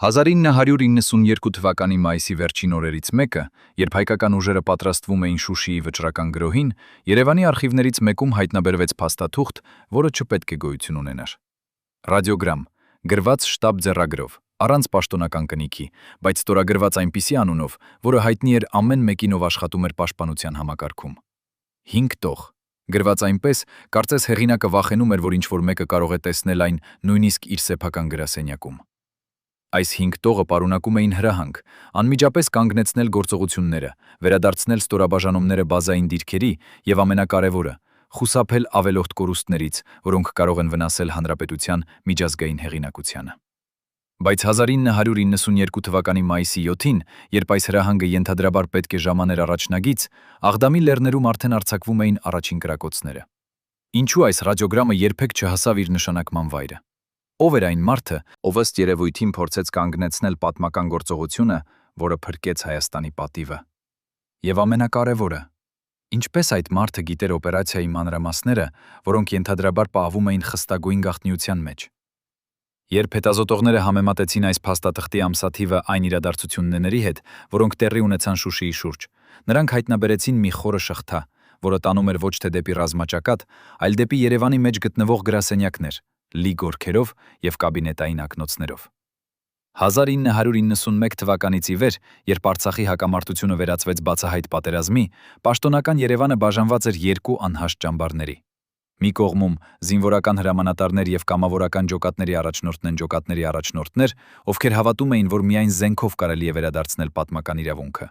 1992 թվականի մայիսի վերջին օրերից մեկը, երբ հայկական ուժերը պատրաստվում էին Շուշիի վճռական գրոհին, Երևանի արխիվներից մեկում հայտնաբերվեց փաստաթուղթ, որը չպետք է գոյություն ունենար։ Ռադիոգրամ, գրված շտաբ ձեռագրով, առանց պաշտոնական կնիքի, բայց ստորագրված այնպիսի անունով, որը հայտնի էր ամեն մեկին, ով աշխատում էր պաշտպանության համակարգում։ 5 տող, գրված այնպես, կարծես հեղինակը վախենում էր, որ ինչ-որ մեկը կարող է տեսնել այն նույնիսկ իր սեփական գրասենյակում։ Այս 5 տողը պարունակում էին հրահանգ, անմիջապես կանգնեցնել գործողությունները, վերադարձնել ստորաբաժանումները բազային դիրքերի և ամենակարևորը, խուսափել ավելորդ կորուստներից, որոնք կարող են վնասել հանրապետության միջազգային հեղինակությանը։ Բայց 1992 թվականի մայիսի 7-ին, երբ այս հրահանգը ենթադրաբար պետք է ժամաներ առաջնագից, Աղդամի լեռներում արդեն արձակվում էին առաջին կրակոցները։ Ինչու այս ռադիոգրամը երբեք չհասավ իր նշանակման վայրը։ Ով էր այն մարդը, ով ըստ երևույթին փորձեց կանգնեցնել պատմական գործողությունը, որը փրկեց Հայաստանի պատիվը։ Եվ ամենակարևորը, ինչպես այդ մարդը գիտեր օպերացիայի մանրամասները, որոնք ենթադրաբար պահվում էին խստագույն գաղտնիության մեջ։ Երբ հետազոտողները համեմատեցին այս փաստաթղթի ամսաթիվը այն իրադարձությունների հետ, որոնք տեղի ունեցան Շուշիի շուրջ, նրանք հայտնաբերեցին մի խորը շղթա, որը տանում էր ոչ թե դեպի ռազմաճակատ, այլ դեպի Երևանի մեջ գտնվող գրասենյակներ, լի գորգերով և կաբինետային ակնոցներով։ 1991 թվականից ի վեր, երբ Արցախի հակամարտությունը վերածվեց բացահայտ պատերազմի, պաշտոնական Երևանը բաժանված էր երկու անհաշտ ճամբարների։ Մի կողմում զինվորական հրամանատարներ և կամավորական ջոկատների առաջնորդն են ջոկատների առաջնորդներ, ովքեր հավատում էին, որ միայն զենքով կարելի է վերադարձնել պատմական իրավունքը։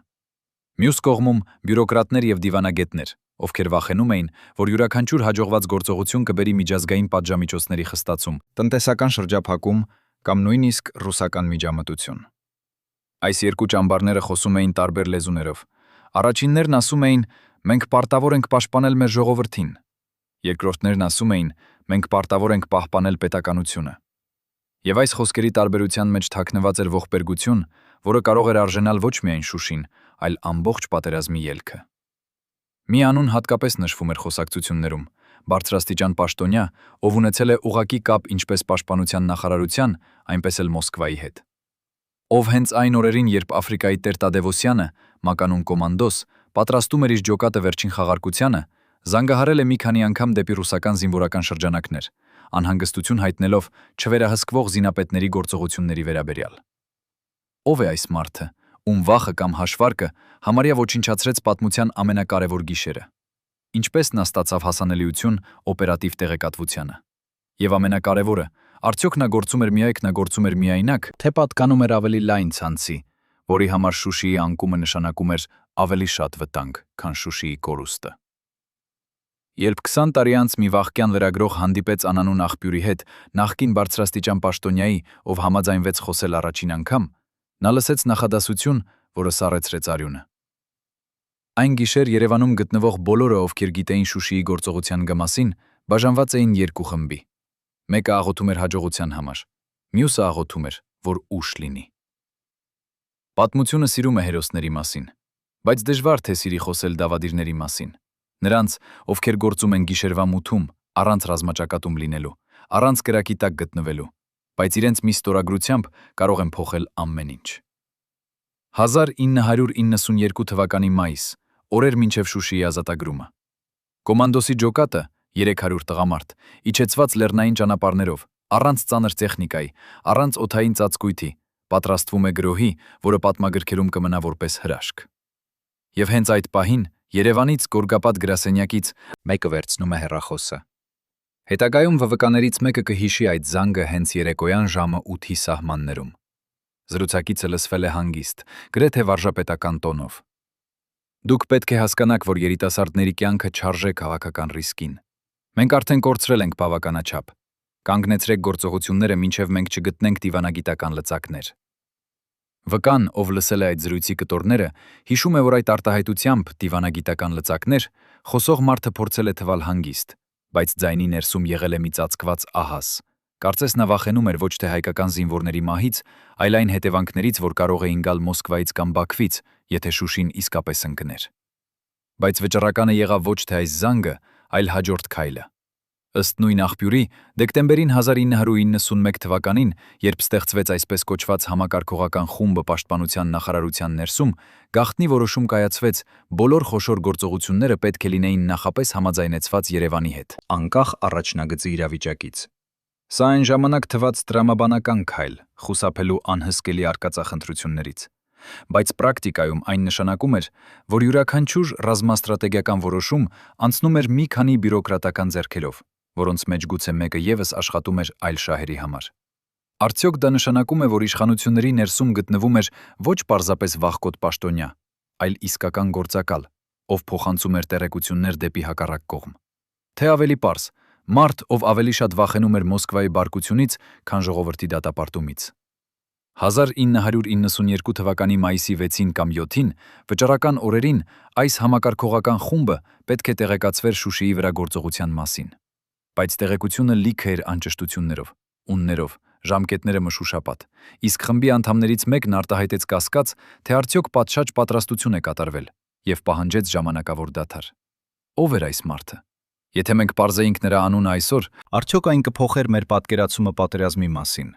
Մյուս կողմում բյուրոկրատներ և դիվանագետներ, ովքեր վախենում էին, որ յուրաքանչյուր հաջողված գործողություն կբերի միջազգային պատժամիջոցների խստացում, տնտեսական շրջափակում կամ նույնիսկ ռուսական միջամտություն։ Այս երկու ճամբարները խոսում էին տարբեր լեզուներով։ Առաջիններն ասում էին. «Մենք պարտավոր ենք պաշտպանել մեր ժողովրդին»։ Երկրորդներն ասում էին. «Մենք պարտավոր ենք պահպանել պետականությունը»։ Եվ այս խոսքերի տարբերության մեջ թաքնված էր ողբերգություն, որը կարող էր արժանալ ոչ միայն Շուշին, այլ ամբողջ պատերազմի ելքը։ Մի անուն հատկապես նշվում էր խոսակցություններում, բարձրաստիճան պաշտոնյա, ով ունեցել է ուղղակի կապ ինչպես պաշտպանության նախարարության, այնպես էլ Մոսկվայի հետ։ Ով հենց այն օրերին, երբ Աֆրիկայի տեր Տադևոսյանը, մականուն կոմանդոս, պատրաստում էր իր ջոկատը վերջին խաղարկությանը, զանգահարել է մի քանի անգամ դեպի ռուսական զինվորական շրջանակներ, անհանգստություն հայտնելով չվերահսկվող զինապետների գործողությունների վերաբերյալ։ Ով է այս մարդը, ում վախը կամ հաշվարկը համարյա ոչնչացրեց պատմության ամենակարևոր գիշերը։ Ինչպես նա ստացավ հասանելիություն օպերատիվ տեղեկատվությանը։ Եվ ամենակարևորը, արդյոք նա գործում էր միայնակ, թե պատկանում էր ավելի լայն ցանցի, որի համար Շուշիի անկումը նշանակում էր ավելի շատ վտանգ, քան Շուշիի կորուստը։ Երբ 20 տարի անց մի վախկյան լրագրող հանդիպեց անանուն աղբյուրի հետ, նախկին բարձրաստիճան պաշտոնյայի, ով համաձայնվեց խոսել առաջին անգամ, նա լսեց նախադասություն, որը սառեցրեց արյունը։ Այն գիշեր Երևանում գտնվող բոլորը, ովքեր գիտեին Շուշիի գործողության գմասին, բաժանված էին երկու խմբի։ Մեկը աղոթում էր հաջողության համար, մյուսը աղոթում էր, որ ուշ լինի։ Պատմությունը սիրում է հերոսների մասին, բայց դժվար թե սիրի խոսել դավադիրների մասին։ Նրանց, ովքեր գործում են գիշերվա մութում, առանց ռազմաճակատում լինելու, առանց կրակի տակ գտնվելու, բայց իրենց մի ստորագրությամբ կարող են փոխել ամեն ինչ։ 1992 թվականի մայիս, օրեր մինչև Շուշիի ազատագրումը։ Կոմանդոսի ջոկատը, 300 տղամարդ, իջեցված լեռնային ճանապարհներով, առանց ծանր տեխնիկայի, առանց օդային ծածկույթի, պատրաստվում է գրոհի, որը պատմագրքերում կմնա որպես հրաշք։ Եվ հենց այդ պահին Երևանից Գորգապատ գրասենյակից մեկը վերցնում է հեռախոսը։ Հետագայում ՎՎԿ-ներից մեկը կհիշի այդ զանգը հենց երեկոյան ժամը 8-ի սահմաններում։ Զրուցակիցը լսվել է հանգիստ, գրեթե վարժապետական տոնով։ Դուք պետք է հասկանաք, որ երիտասարդների կյանքը չարժե քաղաքական ռիսկին։ Մենք արդեն կորցրել ենք բավականաչափ։ Կանգնեցրեք գործողությունները, մինչև մենք չգտնենք դիվանագիտական լծակներ։ ՎԿ-ն, ով լսել է այդ զրույցի կտորները, հիշում է, որ այդ արտահայտությամբ դիվանագիտական լծակներ խոսող մարդը փորձել է թվալ հանգիստ, բայց ձայնի ներսում եղել է մի ծածկված ահաս։ Կարծես նա վախենում էր ոչ թե հայկական զինվորների մահից, այլ այն հետևանքներից, որ կարող էին գալ Մոսկվայից կամ Բաքվից, եթե Շուշին իսկապես ընկներ։ Բայց վճռականը եղավ ոչ թե այս զանգը, այլ հաջորդ քայլը։ Ըստ նույն աղբյուրի, դեկտեմբերին 1991 թվականին, երբ ստեղծվեց այսպես կոչված համակարգողական խումբը պաշտպանության նախարարության ներսում, գաղտնի որոշում կայացվեց բոլոր խոշոր գործողությունները պետք է լինեին նախապես համաձայնեցված Երևանի հետ, անկախ առաջնագծի իրավիճակից։ Սա այն ժամանակ թված տրամաբանական քայլ, խուսափելու անհսկելի արկածախնդրություններից։ Բայց պրակտիկայում այն նշանակում էր, որ յուրաքանչյուր ռազմաստրատեգիական որոշում անցնում էր մի քանի բյուրոկրատական ձեռքերով, որոնց մեջ գուցե մեկը ևս աշխատում էր այլ շահերի համար։ Արդյոք դա նշանակում է, որ իշխանությունների ներսում գտնվում էր ոչ պարզապես վախկոտ պաշտոնյա, այլ իսկական գործակալ, ով փոխանցում էր տեղեկություններ դեպի հակառակ կողմ։ Թե ավելի պարզ, մարդ, ով ավելի շատ վախենում էր Մոսկվայի բարկությունից, քան ժողովրդի դատապարտումից։ 1992 թվականի մայիսի 6-ին կամ 7-ին, վճռական օրերին, այս համակարգողական խումբը պետք է տեղեկացվեր Շուշիի վրա գործողության մասին։ Բայց տեղեկությունը լիքը էր անճշտություններով, ուններով, ժամկետները մշուշապատ, իսկ խմբի անդամներից մեկն արտահայտեց կասկած, թե արդյոք պատշաճ պատրաստություն է կատարվել, եւ պահանջեց ժամանակավոր դադար։ Ով էր այս մարդը։ Եթե մենք պարզեինք նրա անունը այսօր, արդյոք այն կփոխեր մեր պատկերացումը պատերազմի մասին։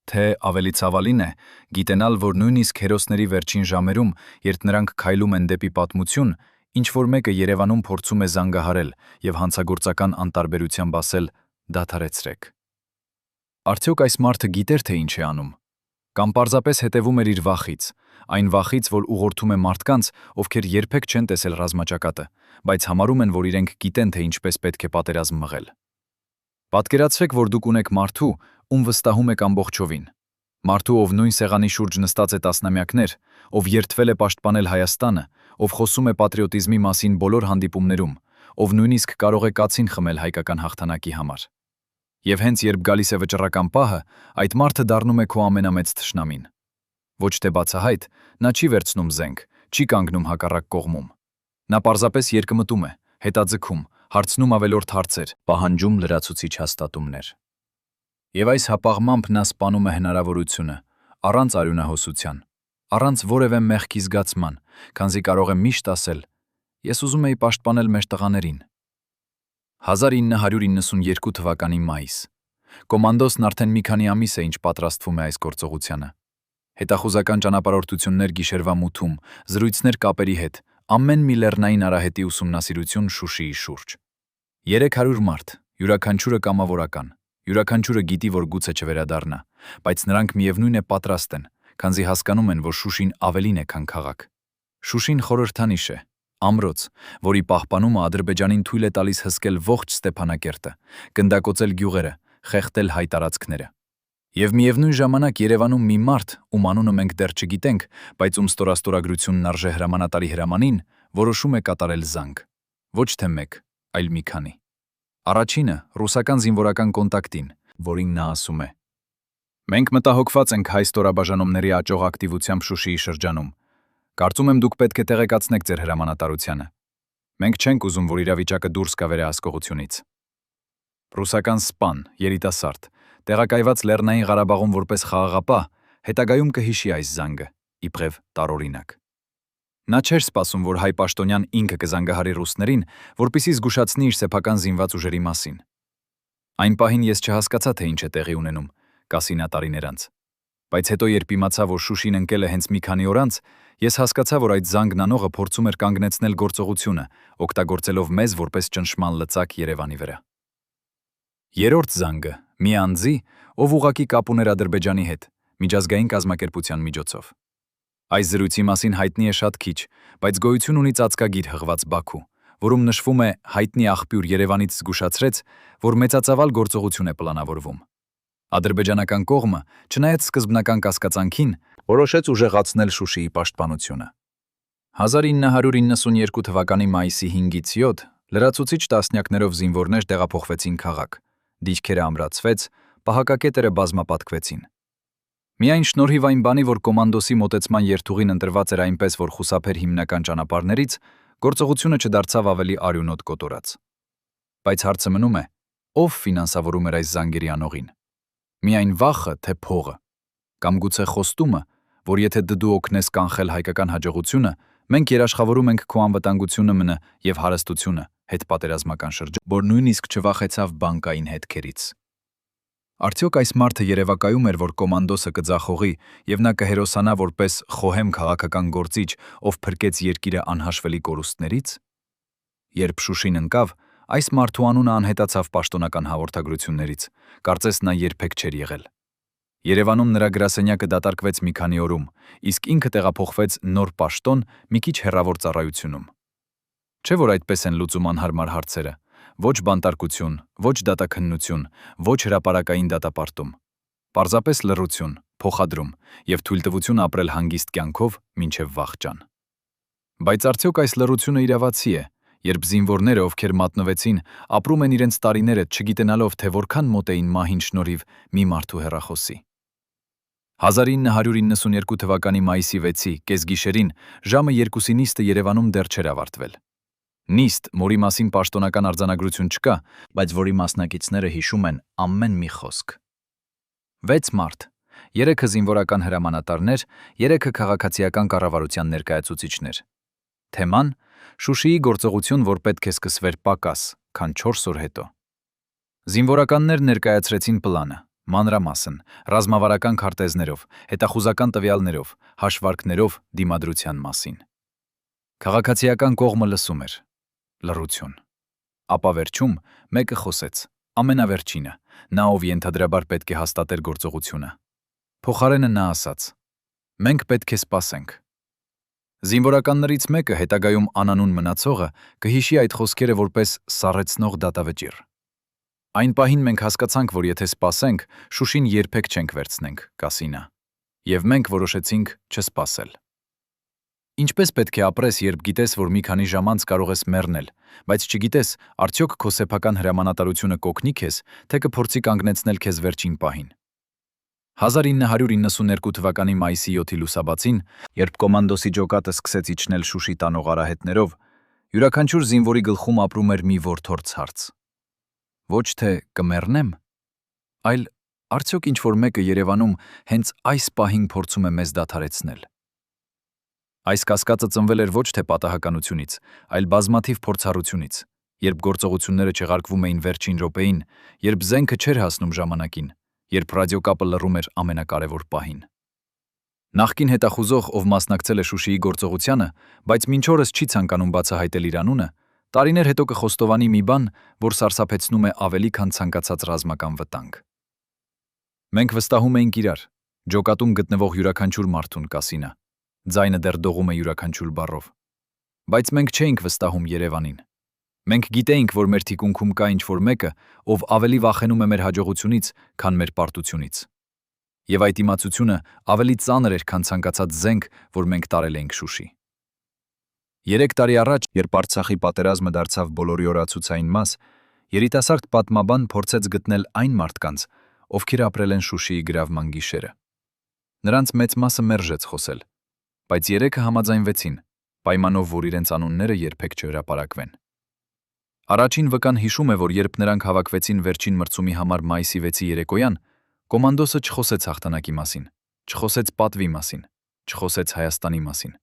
Թե ավելի ցավալին է գիտենալ, որ նույնիսկ հերոսների վերջին ժամերում, երբ նրանք քայլում են դեպի պատմություն, ինչ-որ մեկը Երևանում փորձում է զանգահարել եւ հանցագործական անտարբերությամբ ասել «դադարեցրեք»։ Արդյոք այս մարդը գիտեր, թե ինչ է անում, կամ պարզապես հետևում էր իր վախից, այն վախից, որ ուղղորդում է մարդկանց, ովքեր երբեք չեն տեսել ռազմաճակատը, բայց համարում են, որ իրենք գիտեն, թե ինչպես պետք է պատերազմ մղել։ Պատկերացրեք, որ դուք ունեք մարդու, ում վստահում եք ամբողջովին։ Մարդու, ով նույն սեղանի շուրջ նստած է տասնամյակներ, ով երդվել է պաշտպանել Հայաստանը, ով խոսում է պատրիոտիզմի մասին բոլոր հանդիպումներում, ով նույնիսկ կարող է կացին խմել հայկական հաղթանակի համար։ Եվ հենց երբ գալիս է վճռական պահը, այդ մարդը դառնում է քո ամենամեծ թշնամին։ Ոչ թե բացահայտ, նա չի վերցնում զենք, չի կանգնում հակառակ կողմում։ Նա պարզապես երկմտում է, հետաձգում, հարցնում ավելորդ հարցեր, պահանջում լրացուցիչ հաստատումներ։ Եվ այս հապաղմամբ նա սպանում է հնարավորությունը, առանց արյունահոսության, առանց որևէ մեղքի զգացման, քանզի կարող է միշտ ասել. «Ես ուզում էի պաշտպանել մեր տղաներին»։ 1992 թվականի մայիս։ Կոմանդոսն արդեն մի քանի ամիս է, ինչ պատրաստվում է այս գործողությանը։ Հետախուզական ճանապարհորդություններ գիշերվա մութում, զրույցներ կապերի հետ, ամեն մի լեռնային արահետի ուսումնասիրություն Շուշիի շուրջ։ 300 մարդ, յուրաքանչյուրը կամավորական, յուրաքանչյուրը գիտի, որ գուցե չվերադառնա, բայց նրանք միևնույն է պատրաստ են, քանզի հասկանում են, որ Շուշին ավելին է, քան քաղաք։ Շուշին խորհրդանիշ է, ամրոց, որի պահպանումը Ադրբեջանին թույլ է տալիս հսկել ողջ Ստեփանակերտը, գնդակոծել գյուղերը, խեղդել հայ տարածքները։ Եվ միևնույն ժամանակ Երևանում մի մարդ, ում անունը մենք դեռ չգիտենք, բայց ում ստորաստորագրությունն արժե հրամանատարի հրամանին, որոշում է կատարել զանգ։ Ոչ թե մեկ, այլ մի քանի։ Առաջինը ռուսական զինվորական կոնտակտին, որին նա ասում է. «Մենք մտահոգված ենք հայ ստորաբաժանումների աճող ակտիվությամբ Շուշիի շրջանում։ Կարծում եմ դուք պետք է տեղեկացնեք ձեր հրամանատարությանը։ Մենք չենք ուզում, որ իրավիճակը դուրս գա վերահսկողությունից»։ Ռուսական սպան, երիտասարդ, տեղակայված Լեռնային Ղարաբաղում որպես խաղաղապահ, հետագայում կհիշի այս զանգը, իբրև տարօրինակ։ Նա չէր սպասում, որ հայ պաշտոնյան ինքը կզանգահարի ռուսներին, որպեսզի զգուշացնի իր սեփական զինված ուժերի մասին։ Այն պահին ես չհասկացա, թե ինչ է տեղի ունենում, կասի նա տարիներ անց։ Բայց հետո, երբ իմացա, որ Շուշին ընկել է հենց մի քանի օր անց, ես հասկացա, որ այդ զանգն անողը փորձում էր կանգնեցնել գործողությունը, օգտագործելով մեզ որպես ճնշման լծակ Երևանի վրա։ Երրորդ զանգը մի անձի, ով ուղղակի կապ ուներ Ադրբեջանի հետ, միջազգային կազմակերպության միջոցով։ Այս զրույցի մասին հայտնի է շատ քիչ, բայց գոյություն ունի ծածկագիր հղված Բաքու, որում նշվում է հայտնի աղբյուր Երևանից զգուշացրեց, որ մեծածավալ գործողություն է պլանավորվում։ Ադրբեջանական կողմը, չնայած սկզբնական կասկածանքին, որոշեց ուժեղացնել Շուշիի պաշտպանությունը։ 1992 թվականի մայիսի 5-ից 7 լրացուցիչ տասնյակներով զինվորներ տեղափոխվեցին քաղաք, դիրքերը ամրացվեց, պահակակետերը բազմապատկվեցին։ Միայն շնորհիվ այն բանի, որ կոմանդոսի մոտեցման երթուղին ընտրված էր այնպես, որ խուսափեր հիմնական ճանապարհներից, գործողությունը չդարձավ ավելի արյունոտ կոտորած։ Բայց հարցը մնում է, ով ֆինանսավորում էր այս զանգերի անողին։ Միայն վախը, թե փողը, կամ գուցե խոստումը, որ եթե դու օգնես կանխել հայկական հաջողությունը, Մենք երաշխավորում ենք քո անվտանգությունը մնը եւ հարստությունը հետպատերազմական շրջան, որ նույնիսկ չվախեցավ բանկային հետքերից։ Արդյոք այս մարդը երևակայում էր, որ կոմանդոսը կձախողի եւ նա կհերոսանա որպես խոհեմ քաղաքական գործիչ, ով փրկեց երկիրը անհաշվելի կորուստներից։ Երբ Շուշին ընկավ, այս մարդու անունը անհետացավ պաշտոնական հաղորդագրություններից, կարծես նա երբեք չէր եղել։ Երևանում նրա գրասենյակը դատարկվեց մի քանի օրում, իսկ ինքը տեղափոխվեց նոր պաշտոն մի քիչ հեռավոր ծառայությունում։ Չէ՞ որ այդպես են լուծում անհարմար հարցերը։ Ոչ բանտարկություն, ոչ դատաքննություն, ոչ հրապարակային դատապարտում։ Պարզապես լռություն, փոխադրում եւ թույլտվություն ապրել հանգիստ կյանքով մինչեւ վախճան։ Բայց արդյոք այս լռությունը իրավացի է, երբ զինվորները, ովքեր մատնվեցին, ապրում են իրենց տարիները, չգիտենալով, թե որքան մոտ էին մահին շնորհիվ մի մարդու հեռախոսի։ 1992 թվականի մայիսի 6-ի կեսգիշերին ժամը 2-ի նիստը Երևանում դեռ չէր ավարտվել։ Նիստ, որի մասին պաշտոնական արձանագրություն չկա, բայց որի մասնակիցները հիշում են ամեն մի խոսք։ 6 մարդ, 3-ը զինվորական հրամանատարներ, 3-ը քաղաքացիական կառավարության ներկայացուցիչներ։ Թեման՝ Շուշիի գործողություն, որ պետք է սկսվեր պակաս, քան 4 օր հետո։ Զինվորականներ ներկայացրեցին պլանը, մանրամասն, ռազմավարական քարտեզներով, հետախուզական տվյալներով, հաշվարկներով դիմադրության մասին։ Քաղաքացիական կողմը լսում էր։ Լռություն։ Ապա վերջում մեկը խոսեց, ամենավերջինը, նա ով ենթադրաբար պետք է հաստատեր գործողությունը։ Փոխարենը նա ասաց. «Մենք պետք է սպասենք»։ Զինվորականներից մեկը, հետագայում անանուն մնացողը, կհիշի այդ խոսքերը որպես սառեցնող դատավճիռ։ Այն պահին մենք հասկացանք, որ եթե սպասենք, Շուշին երբեք չենք վերցնենք, կասի նա։ Եվ մենք որոշեցինք չսպասել։ Ինչպես պետք է ապրես, երբ գիտես, որ մի քանի ժամ անց կարող ես մեռնել, բայց չգիտես, արդյոք քո սեփական հրամանատարությունը կօգնի քեզ, թե կփորձի կանգնեցնել քեզ վերջին պահին։ 1992 թվականի մայիսի 7-ի լուսաբացին, երբ կոմանդոսի ջոկատը սկսեց իջնել Շուշի տանող արահետներով, յուրաքանչյուր զինվորի գլխում ապրում էր մի որդորց հարց։ Ոչ թե կմեռնեմ, այլ արդյոք ինչ-որ մեկը Երևանում հենց այս պահին փորձում է մեզ դադարեցնել։ Այս կասկածը ծնվել էր ոչ թե պատահականությունից, այլ բազմաթիվ փորձառությունից, երբ գործողությունները չեղարկվում էին վերջին րոպեին, երբ զենքը չէր հասնում ժամանակին, երբ ռադիոկապը լռում էր ամենակարևոր պահին։ Նախկին հետախուզող, ով մասնակցել է Շուշիի գործողությանը, բայց մինչ օրս չի ցանկանում բացահայտել իր անունը, տարիներ հետո կխոստովանի մի բան, որ սարսափեցնում է ավելի քան ցանկացած ռազմական վտանգ։ Մենք վստահում էինք իրար, ջոկատում գտնվող յուրաքանչյուր մարդուն, կասի նա։ Ձայնը դեռ դողում է յուրաքանչյուր բառով։ Բայց մենք չէինք վստահում Երևանին։ Մենք գիտեինք, որ մեր թիկունքում կա ինչ-որ մեկը, ով ավելի վախենում է մեր հաջողությունից, քան մեր պարտությունից։ Եվ այդ իմացությունը ավելի ծանր էր, քան ցանկացած զենք, որ մենք տարել էինք Շուշի։ 3 տարի առաջ, երբ Արցախի պատերազմը դարձավ բոլորի օրացուցային մաս, երիտասարդ պատմաբան փորձեց գտնել այն մարդկանց, ովքեր ապրել են Շուշիի գրավման գիշերը։ Նրանց մեծ մասը մերժեց խոսել, բայց 3-ը համաձայնվեցին, պայմանով, որ իրենց անունները երբեք չհրապարակվեն։ Առաջին վկան հիշում է, որ երբ նրանք հավաքվեցին վերջին մրցումի համար մայիսի 6-ի երեկոյան, կոմանդոսը չխոսեց հաղթանակի մասին, չխոսեց պատվի մասին, չխոսեց Հայաստանի մասին։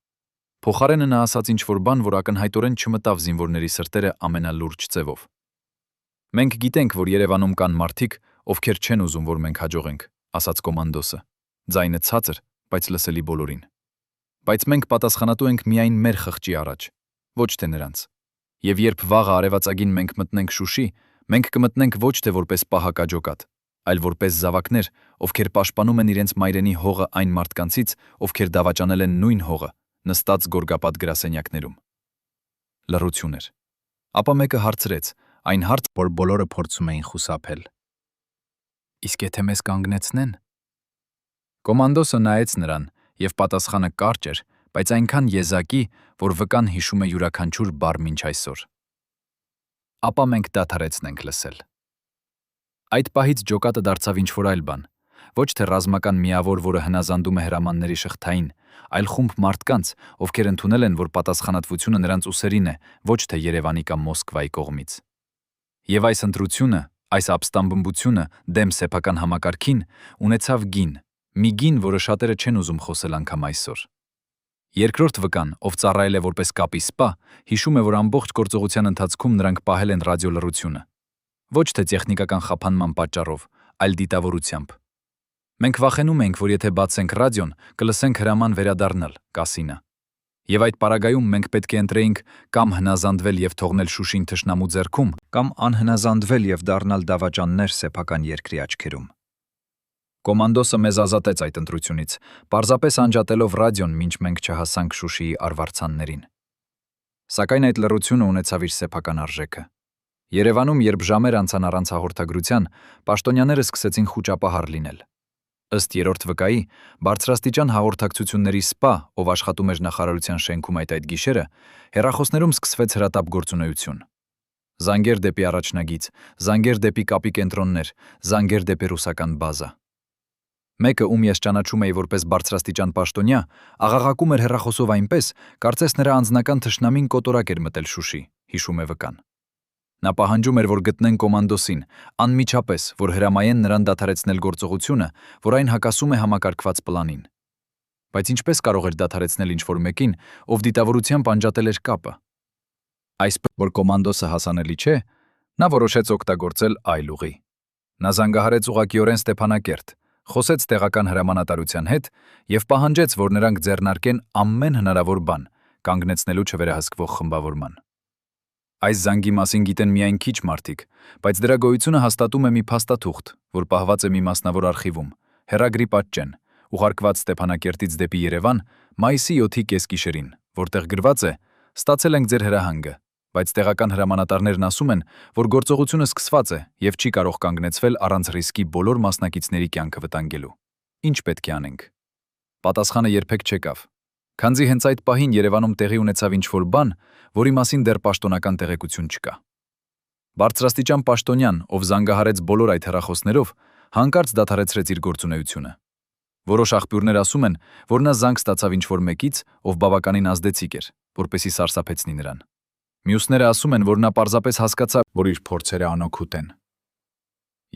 Փոխարենը նա ասաց ինչ-որ բան, որ ակնհայտորեն չմտավ զինվորների սրտերը ամենալուրջ ձևով։ Մենք գիտենք, որ Երևանում կան մարդիկ, ովքեր չեն ուզում, որ մենք հաջողենք, ասաց կոմանդոսը, ձայնը ցածր, բայց լսելի բոլորին։ Բայց մենք պատասխանատու ենք միայն մեր խղճի առաջ, ոչ թե նրանց։ Եվ երբ վաղը արևածագին մենք մտնենք Շուշի, մենք կմտնենք ոչ թե որպես պահակաջոկատ, այլ որպես զավակներ, ովքեր պաշտպանում են իրենց մայրենի հողը այն մարդկանցից, ովքեր դավաճանել են նույն հողը, նստած գորգապատ գրասենյակներում։ Լռություն էր։ Ապա մեկը հարցրեց, այն հարց, որ բոլորը փորձում էին խուսափել։ Իսկ եթե մեզ կանգնեցնեն։ Կոմանդոսը նայեց նրան, եւ պատասխանը կարճ էր, բայց այնքան եզակի, որ վկան հիշում է յուրաքանչյուր բառ մինչ այսօր։ Ապա մենք դադարեցնենք լսել։ Այդ պահից ջոկատը դարձավ ինչ-որ այլ բան, ոչ թե ռազմական միավոր, որը հնազանդում է հրամանների շղթային, այլ խումբ մարդկանց, ովքեր ընդունել են, որ պատասխանատվությունը նրանց ուսերին է, ոչ թե Երևանի կամ Մոսկվայի կողմից։ Եվ այս ընտրությունը, այս ապստամբությունը դեմ սեփական համակարգին ունեցավ գին, մի գին, որը շատերը չեն ուզում խոսել անգամ այսօր։ Երկրորդ վկան, ով ծառայել է որպես կապի սպա, հիշում է, որ ամբողջ գործողության ընթացքում նրանք պահել են ռադիոլռությունը։ Ոչ թե տեխնիկական խափանման պատճառով, այլ դիտավորությամբ։ Մենք վախենում ենք, որ եթե բացենք ռադիոն, կլսենք հրաման վերադառնալ, կասինը։ Եվ այդ պարագայում մենք պետք է ընտրեինք կամ հնազանդվել եւ թողնել Շուշին թշնամու ձեռքում, կամ անհնազանդվել եւ դառնալ դավաճաններ սեփական երկրի աչքերում։ Կոմանդոսը մեզ ազատեց այդ ընտրությունից, պարզապես անջատելով ռադիոն, մինչ մենք չհասանք Շուշիի արվարձաններին։ Սակայն այդ լռությունը ունեցավ իր սեփական արժեքը։ Երևանում, երբ ժամեր անցան առանց հաղորդագրության, պաշտոնյաները սկսեցին խուճապահար լինել։ Ըստ երրորդ վկայի, բարձրաստիճան հաղորդակցությունների սպա, ով աշխատում էր նախարարության շենքում այդ գիշերը, հեռախոսներում սկսվեց հրատապ գործունեություն։ Զանգեր դեպի առաջնագիծ, զանգեր դեպի կապի կենտրոններ, զանգեր դեպի ռուսական բազա։ Մեկը, ում ես ճանաչում էի որպես բարձրաստիճան պաշտոնյա, աղաղակում էր հեռախոսով այնպես, կարծես նրա անձնական թշնամին կոտորակ էր մտել Շուշի, հիշում է վկան։ Նա պահանջում էր, որ գտնեն կոմանդոսին, անմիջապես, որ հրամայեն նրան դադարեցնել գործողությունը, որ այն հակասում է համակարգված պլանին։ Բայց ինչպես կարող էր դադարեցնել ինչ-որ մեկին, ով դիտավորությամբ անջատել էր կապը։ Այսպես, որ կոմանդոսը հասանելի չէ, նա որոշեց օգտագործել այլ ուղի։ Նա զանգահարեց ուղղակիորեն Ստեփանակերտ, խոսեց տեղական հրամանատարության հետ եւ պահանջեց, որ նրանք ձեռնարկեն ամեն հնարավոր բան, կանգնեցնելու չվերահսկվող խմբավորման։ Այս զանգի մասին գիտեն միայն քիչ մարդիկ, բայց դրա գոյությունը հաստատում է մի փաստաթուղթ, որ պահված է մի մասնավոր արխիվում, հեռագրի պատճեն, ուղարկված Ստեփանակերտից դեպի Երևան մայիսի 7-ի կեսգիշերին, որտեղ գրված է. «Ստացել ենք ձեր հրահանգը, բայց տեղական հրամանատարներն ասում են, որ գործողությունը սկսված է եւ չի կարող կանգնեցվել առանց ռիսկի բոլոր մասնակիցների կյանքը վտանգելու։ Ինչ պետք է անենք»։ Պատասխանը երբեք չեկավ, քանզի հենց այդ պահին Երևանում տեղի ունեցավ ինչ-որ բան, որի մասին դեռ պաշտոնական տեղեկություն չկա։ Բարձրաստիճան պաշտոնյան, ով զանգահարեց բոլոր այդ հեռախոսներով, հանկարծ դադարեցրեց իր գործունեությունը։ Որոշ աղբյուրներ ասում են, որ նա զանգ ստացավ ինչ-որ մեկից, ով բավականին ազդեցիկ էր, որպեսզի սարսափեցնի նրան։ Մյուսները ասում են, որ նա պարզապես հասկացավ, որ իր փորձերը անօգուտ են։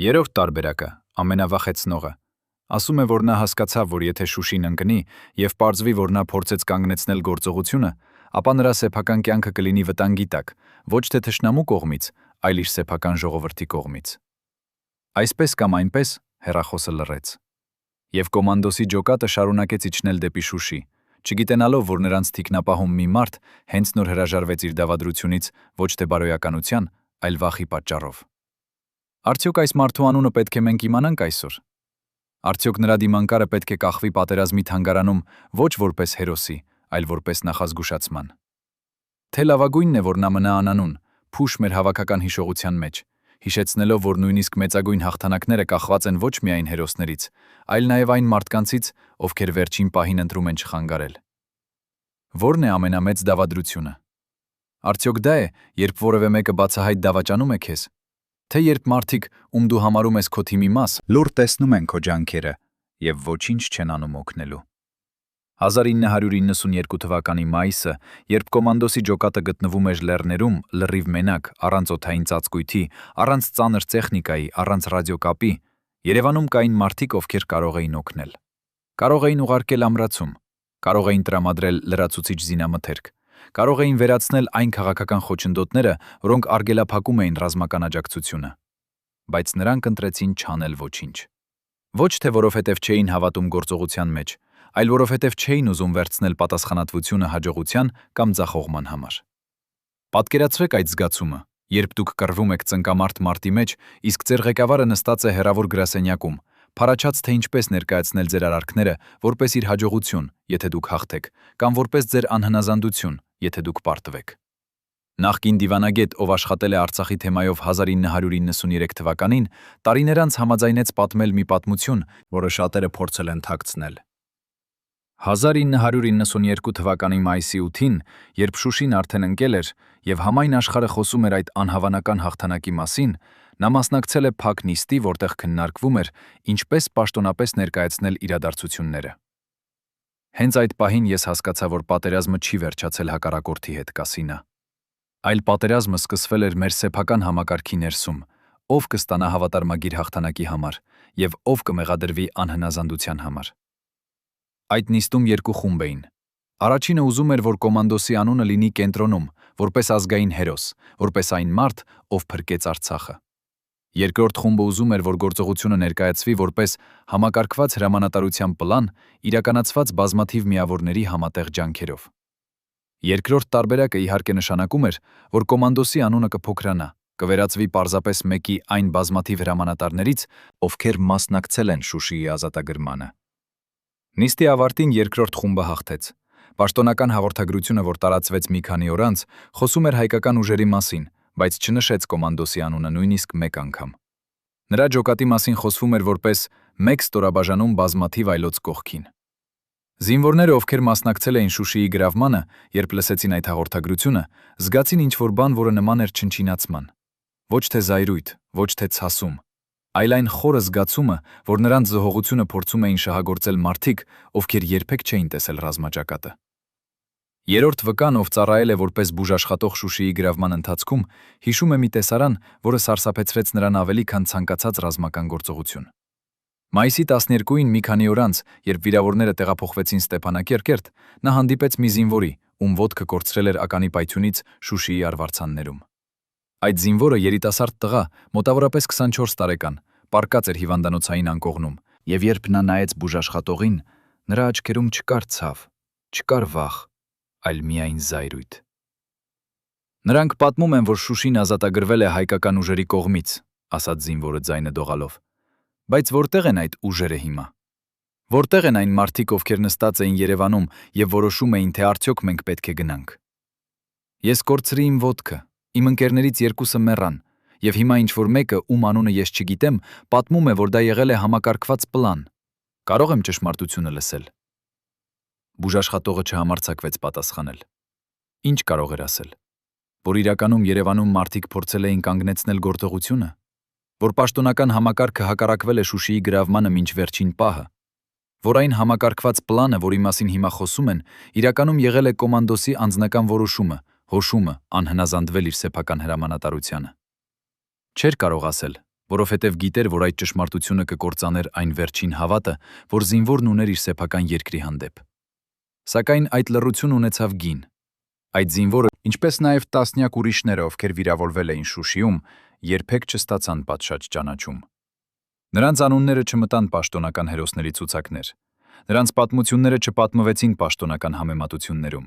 Երրորդ տարբերակը, ամենավախեցնողը, ասում է, որ նա հասկացավ, որ եթե Շուշին ընկնի եւ պարզվի, որ նա փորձեց կանգնեցնել գործողությունը, ապա նրա սեփական կյանքը կլինի վտանգի տակ, ոչ թե թշնամու կողմից, այլ իր սեփական ժողովրդի կողմից։ Այսպես կամ այնպես հեռախոսը լռեց։ Եվ կոմանդոսի ջոկատը շարունակեց իջնել դեպի Շուշի, չգիտենալով, որ նրանց թիկնապահում մի մարդ հենց նոր հրաժարվեց իր դավադրությունից ոչ թե բարոյականության, այլ վախի պատճառով։ Արդյոք այս մարդու անունը պետք է մենք իմանանք այսօր։ Արդյոք նրա դիմանկարը պետք է կախվի պատերազմի թանգարանում ոչ որպես հերոսի, այլ որպես նախազգուշացման։ Թե լավագույնն է, որ նա մնա անանուն, փուշ մեր հավաքական հիշողության մեջ, հիշեցնելով, որ նույնիսկ մեծագույն հաղթանակները կախված են ոչ միայն հերոսներից, այլ նաև այն մարդկանցից, ովքեր վերջին պահին ընտրում են չխանգարել։ Որն է ամենամեծ դավադրությունը։ Արդյոք դա է, երբ որևէ մեկը բացահայտ դավաճանում է քեզ, թե երբ մարդիկ, ում դու համարում ես քո թիմի մաս, լուր տեսնում են քո ջանքերը եւ ոչինչ չեն անում օգնելու։ 1992 թվականի մայիսը, երբ կոմանդոսի ջոկատը գտնվում էր լեռներում, լրիվ մենակ, առանց օդային ծածկույթի, առանց ծանր տեխնիկայի, առանց ռադիոկապի, Երևանում կային մարդիկ, ովքեր կարող էին օգնել։ Կարող էին ուղարկել ամրացում, կարող էին տրամադրել լրացուցիչ զինամթերք, կարող էին վերացնել այն քաղաքական խոչընդոտները, որոնք արգելափակում էին ռազմական աջակցությունը։ Բայց նրանք ընտրեցին չանել ոչինչ։ Ոչ թե որովհետև չէին հավատում գործողության մեջ, այլ որովհետև չէին ուզում վերցնել պատասխանատվությունը հաջողության կամ ձախողման համար։ Պատկերացրեք այդ զգացումը, երբ դուք կռվում եք ծնկամարտ մարտի մեջ, իսկ ձեր ղեկավարը նստած է հեռավոր գրասենյակում, փարաչած թե ինչպես ներկայացնել ձեր արարքները, որպես իր հաջողություն, եթե դուք հաղթեք, կամ որպես ձեր անհնազանդություն, եթե դուք պարտվեք։ Նախկին դիվանագետ, ով աշխատել է Արցախի թեմայով 1993 թվականին, տարիներ անց համաձայնեց պատմել մի պատմություն, որը շատերը փորձել են թաքցնել։ 1992 թվականի մայիսի 8-ին, երբ Շուշին արդեն ընկել էր եւ համայն աշխարհը խոսում էր այդ անհավանական հաղթանակի մասին, նա մասնակցել է փակ նիստի, որտեղ քննարկվում էր ինչպես պաշտոնապես ներկայացնել իրադարձությունները։ Հենց այդ պահին ես հասկացա, որ պատերազմը չի վերջացել հակառակորդի հետ, կասինա։ Այլ պատերազմը սկսվել էր մեր սեփական համակարգի ներսում, ով կստանա հավատարմագիր հաղթանակի համար եւ ով կմեղադրվի անհնազանդության համար։ Այդ նիստում երկու խումբ էին։ Առաջինը ուզում էր, որ կոմանդոսի անունը լինի կենտրոնում, որպես ազգային հերոս, որպես այն մարդ, ով փրկեց Արցախը։ Երկրորդ խումբը ուզում էր, որ գործողությունը ներկայացվի որպես համակարգված հրամանատարության պլան, իրականացված բազմաթիվ միավորների համատեղ ջանքերով։ Երկրորդ տարբերակը իհարկե նշանակում էր, որ կոմանդոսի անունը կփոքրանա, կվերածվի պարզապես մեկի այն բազմաթիվ հրամանատարներից, ովքեր մասնակցել են Շուշիի ազատագրմանը։ Նիստի ավարտին երկրորդ խումբը հաղթեց։ Պաշտոնական հաղորդագրությունը, որ տարածվեց մի քանի օր անց, խոսում էր հայկական ուժերի մասին, բայց չնշեց կոմանդոսի անունը նույնիսկ մեկ անգամ։ Նրա ջոկատի մասին խոսվում էր որպես մեկ ստորաբաժանում բազմաթիվ այլոց կողքին։ Զինվորները, ովքեր մասնակցել էին Շուշիի գրավմանը, երբ լսեցին այդ հաղորդագրությունը, զգացին ինչ-որ բան, որը նման էր չնչինացման։ Ոչ թե զայրույթ, ոչ թե ցասում, այլ այն խորը զգացումը, որ նրանց զոհողությունը փորձում էին շահագործել մարդիկ, ովքեր երբեք չէին տեսել ռազմաճակատը։ Երրորդ վկան, ով ծառայել է որպես բուժաշխատող Շուշիի գրավման ընթացքում, հիշում է մի տեսարան, որը սարսափեցրեց նրան ավելի, քան ցանկացած ռազմական գործողություն։ Մայիսի 12-ին մի քանի օր անց, երբ վիրավորները տեղափոխվեցին Ստեփանակերտ, նա հանդիպեց մի զինվորի, ում ոտքը կորցրել էր ականի պայթյունից Շուշիի արվարձաններում։ Այդ զինվորը երիտասարդ տղա, մոտավորապես 24 տարեկան, պառկած էր հիվանդանոցային անկողնում, եւ երբ նա նայեց բուժաշխատողին, նրա աչքերում չկար ցավ, չկար վախ, այլ միայն զայրույթ։ Նրանք պատմում են, որ Շուշին ազատագրվել է հայկական ուժերի կողմից, ասաց զինվորը ձայնը դողալով։ Բայց որտեղ են այդ ուժերը հիմա։ Որտեղ են այն մարդիկ, ովքեր նստած էին Երևանում եւ որոշում էին, թե արդյոք մենք պետք է գնանք։ Ես կորցրի իմ ոտքը, իմ ընկերներից երկուսը մեռան, եւ հիմա ինչ-որ մեկը, ում անունը ես չգիտեմ, պատմում է, որ դա եղել է համակարգված պլան։ Կարող եմ ճշմարտությունը լսել։ Բուժաշխատողը չհամարձակվեց պատասխանել։ Ինչ կարող էր ասել։ Որ իրականում Երևանում մարդիկ փորձել էին կանգնեցնել գործողությունը, որ պաշտոնական համակարգը հակառակվել է Շուշիի գրավմանը մինչ վերջին պահը, որ այն համակարգված պլանը, որի մասին հիմա խոսում են, իրականում եղել է կոմանդոսի անձնական որոշումը, հոշումը անհնազանդվել իր սեփական հրամանատարությանը։ Չէր կարող ասել, որովհետև գիտեր, որ այդ ճշմարտությունը կկործաներ այն վերջին հավատը, որ զինվորն ուներ իր սեփական երկրի հանդեպ։ Սակայն այդ լռությունը ունեցավ գին։ Այդ զինվորը, ինչպես նաև տասնյակ ուրիշները, ովքեր վիրավորվել էին Շուշիում, երբեք չստացան պատշաճ ճանաչում։ Նրանց անունները չմտան պաշտոնական հերոսների ցուցակներ։ Նրանց պատմությունները չպատմվեցին պաշտոնական համեմատություններում։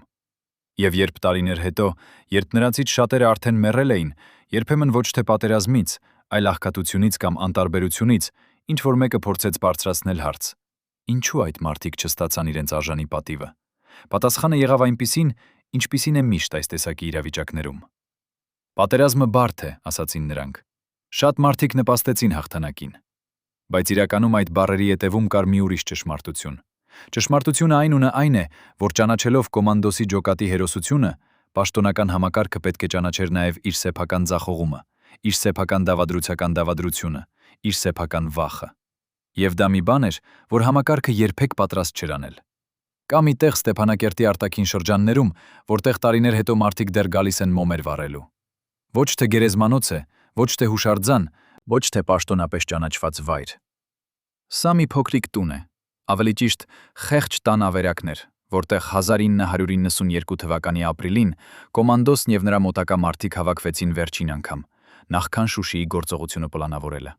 Եվ երբ տարիներ հետո, երբ նրանցից շատերը արդեն մեռել էին, երբեմն ոչ թե պատերազմից, այլ աղքատությունից կամ անտարբերությունից, ինչ-որ մեկը փորձեց բարձրացնել հարց. ինչու այդ մարդիկ չստացան իրենց արժանի պատիվը։ Պատասխանը եղավ այնպիսին, ինչպիսին է միշտ այս տեսակի իրավիճակներում։ Պատերազմը բարդ է, ասացին նրանք։ Շատ մարդիկ նպաստեցին հաղթանակին։ Բայց իրականում այդ բառերի ետևում կար մի ուրիշ ճշմարտություն։ Ճշմարտությունը այն է, որ ճանաչելով կոմանդոսի ջոկատի հերոսությունը, պաշտոնական համակարգը պետք է ճանաչեր նաև իր սեփական ձախողումը, իր սեփական դավադրությունը, իր սեփական վախը։ Եվ դա մի բան էր, որ համակարգը երբեք պատրաստ չէր անել։ Կա մի տեղ Ստեփանակերտի արտաքին շրջաններում, որտեղ տարիներ հետո մարդիկ դեռ գալիս են մոմեր վառելու։ Ոչ թե գերեզմանոց է, ոչ թե հուշարձան, ոչ թե պաշտոնապես ճանաչված վայր։ Սա մի փոքրիկ տուն է, ավելի ճիշտ խեղճ տան ավերակներ, որտեղ 1992 թվականի ապրիլին կոմանդոսն եւ նրա մոտակա մարդիկ հավաքվեցին վերջին անգամ, նախքան Շուշիի գործողությունը պլանավորելը։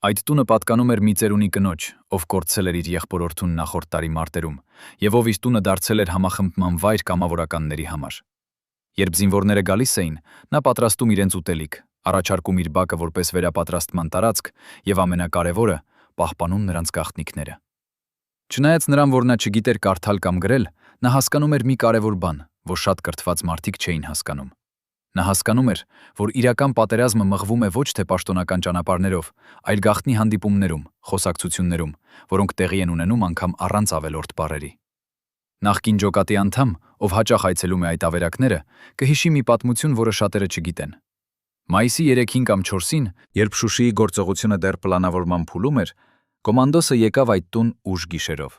Այդ տունը պատկանում էր մի ծերունի կնոջ, ով կորցրել էր իր եղբորորդուն նախորդ տարի մարտերում, եւ ով իր տունը դարձել էր համախմբման վայր կամավորականների համար։ Երբ զինվորները գալիս էին, նա պատրաստում իրենց ուտելիք, առաջարկում իր բակը որպես վերապատրաստման տարածք եւ ամենակարևորը, պահպանում նրանց գաղտնիքները։ Չնայած նրան, որ նա չգիտեր կարդալ կամ գրել, նա հասկանում էր մի կարևոր բան, որ շատ կրթված մարդիկ չէին հասկանում։ Նա հասկանում էր, որ իրական պատերազմը մղվում է ոչ թե պաշտոնական ճանապարհներով, այլ գաղտնի հանդիպումներում, խոսակցություններում, որոնք տեղի են ունենում անգամ առանց ավելորդ բառերի։ Նախկին ջոկատի անդամ, ով հաճախ այցելում է այդ ավերակները, կհիշի մի պատմություն, որը շատերը չգիտեն։ Մայիսի 3-ին կամ 4-ին, երբ Շուշիի գործողությունը դեռ պլանավորման փուլում էր, կոմանդոսը եկավ այդ տուն ուշ գիշերով։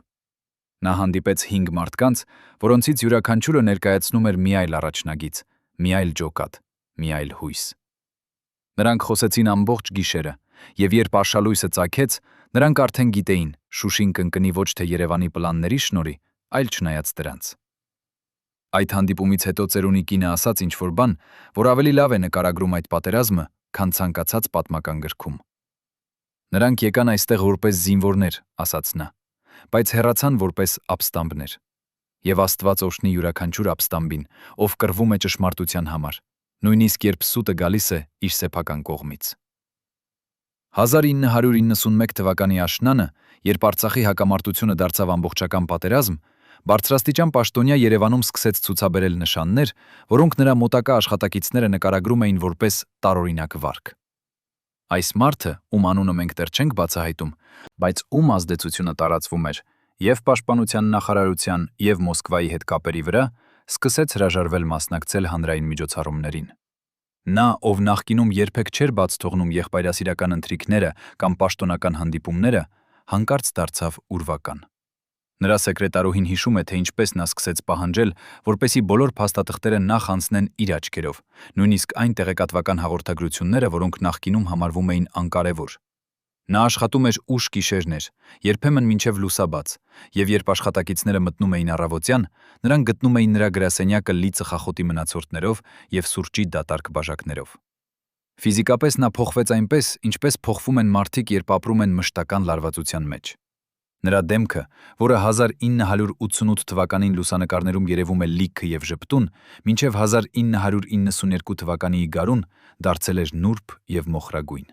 Նա հանդիպեց 5 մարդկանց, որոնցից յուրաքանչյուրը ներկայացնում էր մի այլ առաջնագիծ, մի այլ ջոկատ, մի այլ հույս։ Նրանք խոսեցին ամբողջ գիշերը, եւ երբ արշալույսը ծագեց, նրանք արդեն գիտեին, Շուշին կընկնի ոչ թե Երևանի պլանների շնորհի, այլ չնայած դրանց։ Այդ հանդիպումից հետո ծերունի կինը ասաց ինչ-որ բան, որ ավելի լավ է նկարագրում այդ պատերազմը, քան ցանկացած պատմական գրքում։ Նրանք եկան այստեղ որպես զինվորներ, ասաց նա, բայց հեռացան որպես ապստամբներ։ Եվ Աստված օրհնի յուրաքանչյուր ապստամբին, ով կռվում է ճշմարտության համար, նույնիսկ երբ սուտը գալիս է իր սեփական կողմից։ 1991 թվականի աշնանը, երբ Արցախի հակամարտությունը դարձավ ամբողջական պատերազմ, բարձրաստիճան պաշտոնյա Երևանում սկսեց ցուցաբերել նշաններ, որոնք նրա մոտակա աշխատակիցները նկարագրում էին որպես տարօրինակ վարք։ Այս մարդը, ում անունը մենք դեռ չենք բացահայտում, բայց ում ազդեցությունը տարածվում էր եւ Պաշտպանության նախարարության եւ Մոսկվայի հետ կապերի վրա, սկսեց հրաժարվել մասնակցել հանրային միջոցառումներին։ Նա, ով նախկինում երբեք չէր բաց թողնում եղբայրասիրական ընթրիքները կամ պաշտոնական հանդիպումները, հանկարծ դարձավ ուրվական։ Նրա սեկրետարուհին հիշում է, թե ինչպես նա սկսեց պահանջել, որպեսզի բոլոր փաստաթղթերը նախ անցնեն իր աչքերով, նույնիսկ այն տեղեկատվական հաղորդագրությունները, որոնք նախկինում համարվում էին անկարևոր։ Նա աշխատում էր ուշ գիշերներ, երբեմն մինչև լուսաբաց, եւ երբ աշխատակիցները մտնում էին առավոտյան, նրանք գտնում էին նրա գրասենյակը լի ծխախոտի մնացորդներով եւ սուրճի դատարկ բաժակներով։ Ֆիզիկապես նա փոխվեց այնպես, ինչպես փոխվում են մարդիկ, երբ ապրում են մշտական լարվածության մեջ։ Նրա դեմքը, որը 1988 թվականին լուսանկարներում երևում է լիքը եւ ժպտուն, մինչև 1992 թվականի գարուն դարձել էր նուրբ եւ մոխրագույն։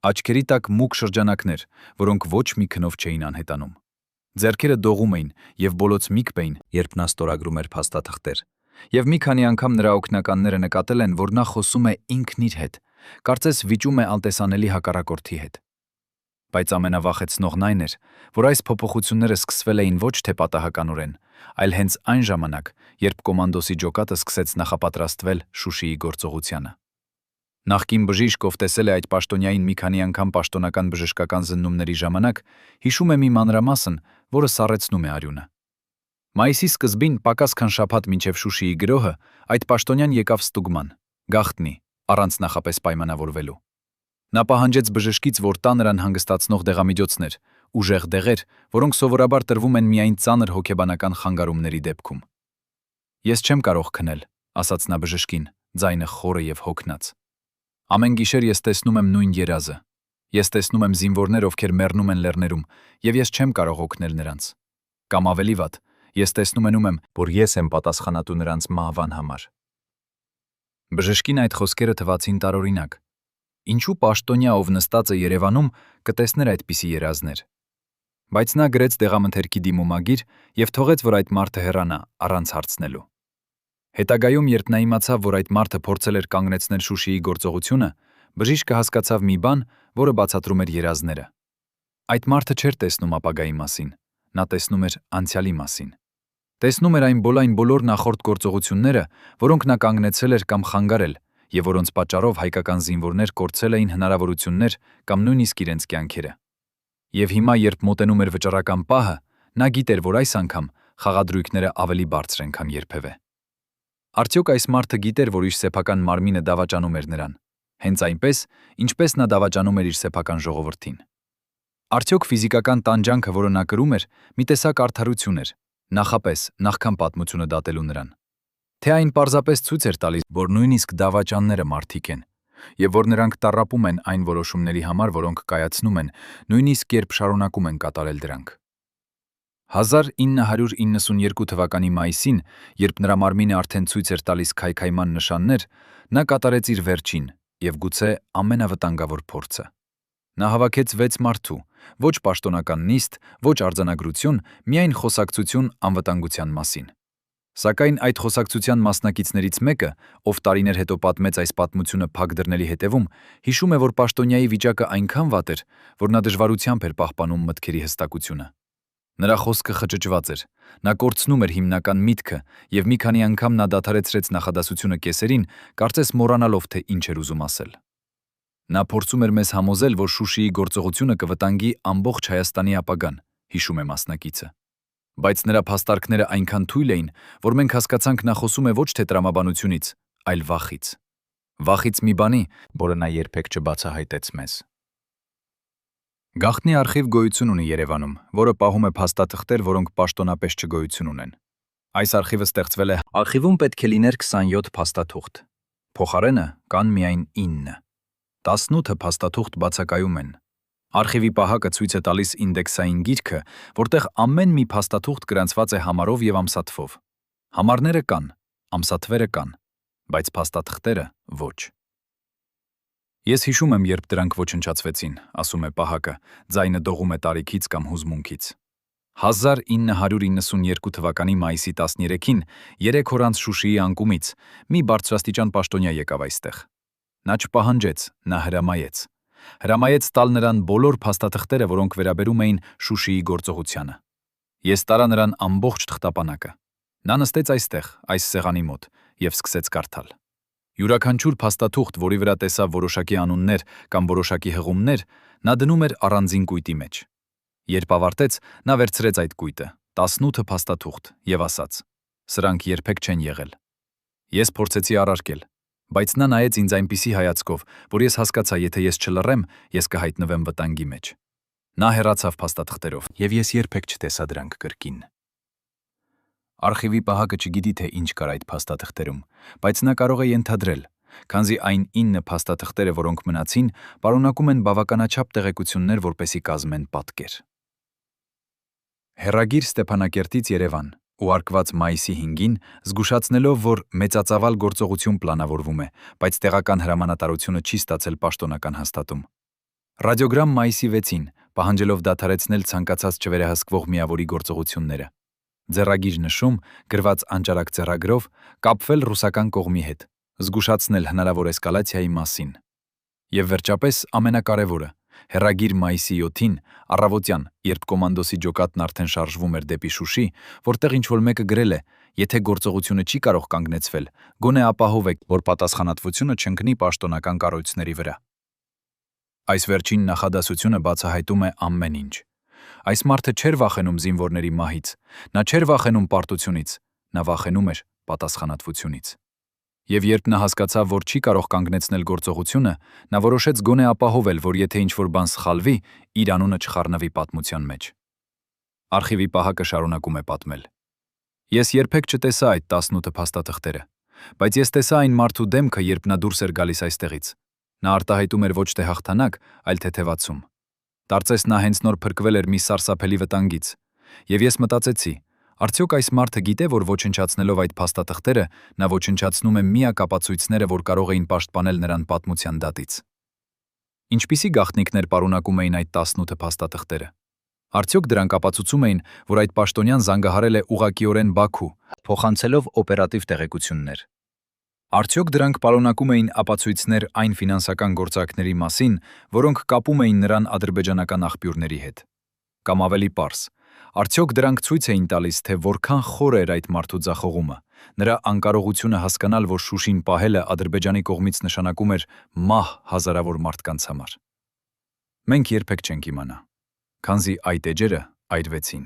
Աչքերի տակ մուգ շրջանակներ, որոնք ոչ մի քնով չէին անհետանում։ Ձեռքերը դողում էին եւ բոլոցմիկ էին, երբ նա ստորագրում էր փաստաթղթեր։ Եվ մի քանի անգամ նրա օգնականները նկատել են, որ նա խոսում է ինքն իր հետ, կարծես վիճում է անտեսանելի հակառակորդի հետ։ Բայց ամենավախեցնողն այն էր, որ այս փոփոխությունները սկսվել էին ոչ թե պատահականորեն, այլ հենց այն ժամանակ, երբ կոմանդոսի ջոկատը սկսեց նախապատրաստվել Շուշիի գործողությանը։ Նախկին բժիշկ, ով տեսել է այդ պաշտոնյային մի քանի անգամ պաշտոնական բժշկական զննումների ժամանակ, հիշում է մի մանրամասն, որը սառեցնում է արյունը։ Մայիսի սկզբին, պակաս քան շաբաթ մինչև Շուշիի գրոհը, այդ պաշտոնյան եկավ ստուգման, գաղտնի, առանց նախապես պայմանավորվելու։ Նա պահանջեց բժշկից, որ տա նրան հանգստացնող դեղամիջոցներ, ուժեղ դեղեր, որոնք սովորաբար տրվում են միայն ծանր հոգեբանական խանգարումների դեպքում։ Ես չեմ կարող քնել, ասաց նա բժշկին, ձայնը խորը եւ հոգնած։ Ամեն գիշեր ես տեսնում եմ նույն երազը։ Ես տեսնում եմ զինվորներ, ովքեր մեռնում են լեռներում, եւ ես չեմ կարող օգնել նրանց։ Կամ ավելի վատ, ես տեսնում եմ, որ ես եմ պատասխանատու նրանց մահվան համար։ Բժշկին այդ խոսքերը թվացին տարօրինակ։ Ինչու պաշտոնյա, ով նստած է Երևանում, կտեսներ այդպիսի երազներ։ Բայց նա գրեց դեղամթերքի դիմումագիր եւ թողեց, որ այդ մարդը հեռանա առանց հարցնելու։ Հետագայում, երբ նա իմացավ, որ այդ մարդը փորձել էր կանգնեցնել Շուշիի գործողությունը, բժիշկը հասկացավ մի բան, որը բացատրում էր երազները։ Այդ մարդը չէր տեսնում ապագայի մասին, նա տեսնում էր անցյալի մասին։ Տեսնում էր այն բոլոր նախորդ գործողությունները, որոնք նա կանգնեցրել էր կամ խանգարել, եւ որոնց պատճառով հայկական զինվորներ կորցրել էին հնարավորություններ կամ նույնիսկ իրենց կյանքերը։ Եվ հիմա, երբ մոտենում էր վճռական պահը, նա գիտեր, որ այս անգամ խաղադրույքները ավելի բարձր են, քան երբևէ։ Արդյոք այս մարդը գիտեր, որ իր սեփական մարմինը դավաճանում էր նրան, հենց այնպես, ինչպես նա դավաճանում էր իր սեփական ժողովրդին։ Արդյոք ֆիզիկական տանջանքը, որը նա կրում էր, մի տեսակ արդարություն էր, նախապես, նախքան պատմությունը դատելու նրան։ Թե այն պարզապես ցույց էր տալիս, որ նույնիսկ դավաճանները մարդիկ են, եւ որ նրանք տառապում են այն որոշումների համար, որոնք կայացնում են, նույնիսկ երբ շարունակում են կատարել դրանք։ 1992 թվականի մայիսին, երբ նրա մարմինը արդեն ցույց էր տալիս քայքայման նշաններ, նա կատարեց իր վերջին եւ գուցե ամենավտանգավոր փորձը։ Նա հավաքեց 6 մարդու, ոչ պաշտոնական նիստ, ոչ արձանագրություն, միայն խոսակցություն անվտանգության մասին։ Սակայն այդ խոսակցության մասնակիցներից մեկը, ով տարիներ հետո պատմեց այս պատմությունը փակ դռների հետևում, հիշում է, որ պաշտոնյայի վիճակը այնքան վատ էր, որ նա դժվարությամբ էր պահպանում մտքերի հստակությունը։ Նրա խոսքը խճճված էր, նա կորցնում էր հիմնական միտքը եւ մի քանի անգամ նա դադարեցրեց նախադասությունը կեսերին, կարծես մոռանալով, թե ինչ էր ուզում ասել։ Նա փորձում էր մեզ համոզել, որ Շուշիի գործողությունը կվտանգի ամբողջ Հայաստանի ապագան, հիշում է մասնակիցը։ Բայց նրա փաստարկները այնքան թույլ էին, որ մենք հասկացանք նա խոսում է ոչ թե տրամաբանությունից, այլ վախից։ Վախից մի բանի, որը նա երբեք չբացահայտեց մեզ։ Գաղտնի արխիվ գոյություն ունի Երևանում, որը պահում է փաստաթղթեր, որոնք պաշտոնապես չգոյություն ունեն։ Այս արխիվը ստեղծվել է արխիվում պետք է լիներ 27 փաստաթուղթ։ Փոխարենը կան միայն 9։ 18 փաստաթուղթ բացակայում են։ Արխիվի պահակը ցույց է տալիս ինդեքսային գիրքը, որտեղ ամեն մի փաստաթուղթ գրանցված է համարով եւ ամսաթվով։ Համարները կան, ամսաթվերը կան, բայց փաստաթղթերը ոչ։ Ես հիշում եմ, երբ դրանք ոչնչացվեցին, ասում է պահակը, ձայնը դողում է տարիքից կամ հուզմունքից։ 1992 թվականի մայիսի 13-ին, 3 օր անց Շուշիի անկումից, մի բարձրաստիճան պաշտոնյա եկավ այստեղ։ Նա չպահանջեց, նա հրամայեց։ Հրամայեց տալ նրան բոլոր փաստաթղթերը, որոնք վերաբերում էին Շուշիի գործողությանը։ Ես տարա նրան ամբողջ թղթապանակը։ Նա նստեց այստեղ, այս սեղանի մոտ, եւ սկսեց կարդալ։ Յուրաքանչյուր փաստաթուղթ, որի վրա տեսավ որոշակի անուններ կամ որոշակի հղումներ, նա դնում էր առանձին կույտի մեջ։ Երբ ավարտեց, նա վերցրեց այդ կույտը, 18 փաստաթուղթ, եւ ասաց. «Սրանք երբեք չեն եղել»։ Ես փորձեցի առարկել, բայց նա նայեց ինձ այնպիսի հայացքով, որ ես հասկացա, եթե ես չլռեմ, ես կհայտնվեմ վտանգի մեջ։ Նա հեռացավ փաստաթղթերով, եւ ես երբեք չտեսա դրանք կրկին։ Արխիվի պահակը չգիտի, թե ինչ կար այդ փաստաթղթերում, բայց նա կարող է ենթադրել, քանզի այն 9 փաստաթղթերը, որոնք մնացին, պարունակում են բավականաչափ տեղեկություններ, որպեսզի կազմեն պատկեր։ Հեռագիր Ստեփանակերտից Երևան, ուղարկված մայիսի 5-ին, զգուշացնելով, որ մեծածավալ գործողություն պլանավորվում է, բայց տեղական հրամանատարությունը չի ստացել պաշտոնական հաստատում։ Ռադիոգրամ մայիսի 6-ին, պահանջելով դադարեցնել ցանկացած չվերահսկվող միավորի գործողությունները։ Ձեռագիր նշում, գրված անճարակ ձեռագրով, կապվել ռուսական կողմի հետ, զգուշացնել հնարավոր էսկալացիայի մասին։ Եվ վերջապես ամենակարևորը, հեռագիր մայիսի 7-ին, առավոտյան, երբ կոմանդոսի ջոկատն արդեն շարժվում էր դեպի Շուշի, որտեղ ինչ-որ մեկը գրել է, եթե գործողությունը չի կարող կանգնեցվել, գոնե ապահովեք, որ պատասխանատվությունը չընկնի պաշտոնական կառույցների վրա։ Այս վերջին նախադասությունը բացահայտում է ամեն ինչ։ Այս մարդը չէր վախենում զինվորների մահից, նա չէր վախենում պարտությունից, նա վախենում էր պատասխանատվությունից։ Եվ երբ նա հասկացավ, որ չի կարող կանգնեցնել գործողությունը, նա որոշեց գոնե ապահովել, որ եթե ինչ-որ բան սխալվի, իր անունը չխառնվի պատմության մեջ։ Արխիվի պահակը շարունակում է պատմել. Ես երբեք չտեսա այդ 18 փաստաթղթերը, բայց ես տեսա այն մարդու դեմքը, երբ նա դուրս էր գալիս այստեղից։ Նա արտահայտում էր ոչ թե հաղթանակ, այլ թեթևացում։ Կարծես նա հենց նոր փրկվել էր մի սարսափելի վտանգից։ Եվ ես մտածեցի, արդյոք այս մարդը գիտե, որ ոչնչացնելով այդ փաստաթղթերը, նա ոչնչացնում է միակ ապացույցները, որ կարող էին պաշտպանել նրան պատմության դատից։ Ինչպիսի գաղտնիքներ պարունակում էին այդ 18 փաստաթղթերը։ Արդյոք դրանք ապացուցում էին, որ այդ պաշտոնյան զանգահարել է ուղղակիորեն Բաքու, փոխանցելով օպերատիվ տեղեկություններ։ Արդյոք դրանք պարունակում էին ապացույցներ այն ֆինանսական գործարքների մասին, որոնք կապում էին նրան ադրբեջանական աղբյուրների հետ։ Կամ ավելի պարզ, արդյոք դրանք ցույց էին տալիս, թե որքան խոր էր այդ մարդու ձախողումը, նրա անկարողությունը հասկանալ, որ Շուշին պահելը Ադրբեջանի կողմից նշանակում էր մահ հազարավոր մարդկանց համար։ Մենք երբեք չենք իմանա, քանզի այդ էջերը այրվեցին։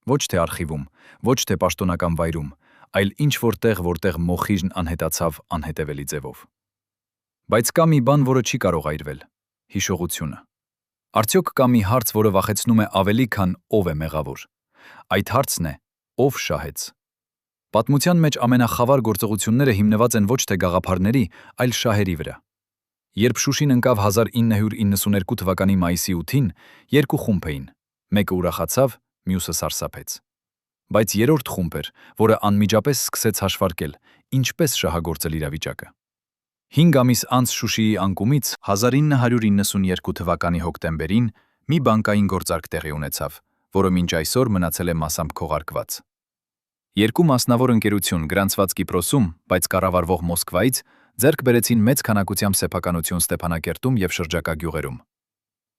Ոչ թե արխիվում, ոչ թե պաշտոնական վայրում, այլ ինչ-որ տեղ, որտեղ մոխիրն անհետացավ անհետևելի ձևով։ Բայց կա մի բան, որը չի կարող այրվել՝ հիշողությունը։ Արդյոք կա մի հարց, որը վախեցնում է ավելի, քան ով է մեղավոր։ Այդ հարցն է՝ ով շահեց։ Պատմության մեջ ամենախավար գործողությունները հիմնված են ոչ թե գաղափարների, այլ շահերի վրա։ Երբ Շուշին ընկավ 1992 թվականի մայիսի 8-ին, երկու խումբ էին, մեկը ուրախացավ, մյուսը սարսափեց։ Բայց երրորդ խումբ էր, որը անմիջապես սկսեց հաշվարկել, ինչպես շահագործել իրավիճակը։ 5 ամիս անց Շուշիի անկումից 1992 թվականի հոկտեմբերին մի բանկային գործարք տեղի ունեցավ, որը մինչ այսօր մնացել է մասամբ քողարկված։ Երկու մասնավոր ընկերություն գրանցված Կիպրոսում, բայց կառավարվող Մոսկվայից, ձեռք բերեցին մեծ քանակությամբ սեփականություն Ստեփանակերտում եւ շրջակա գյուղերում։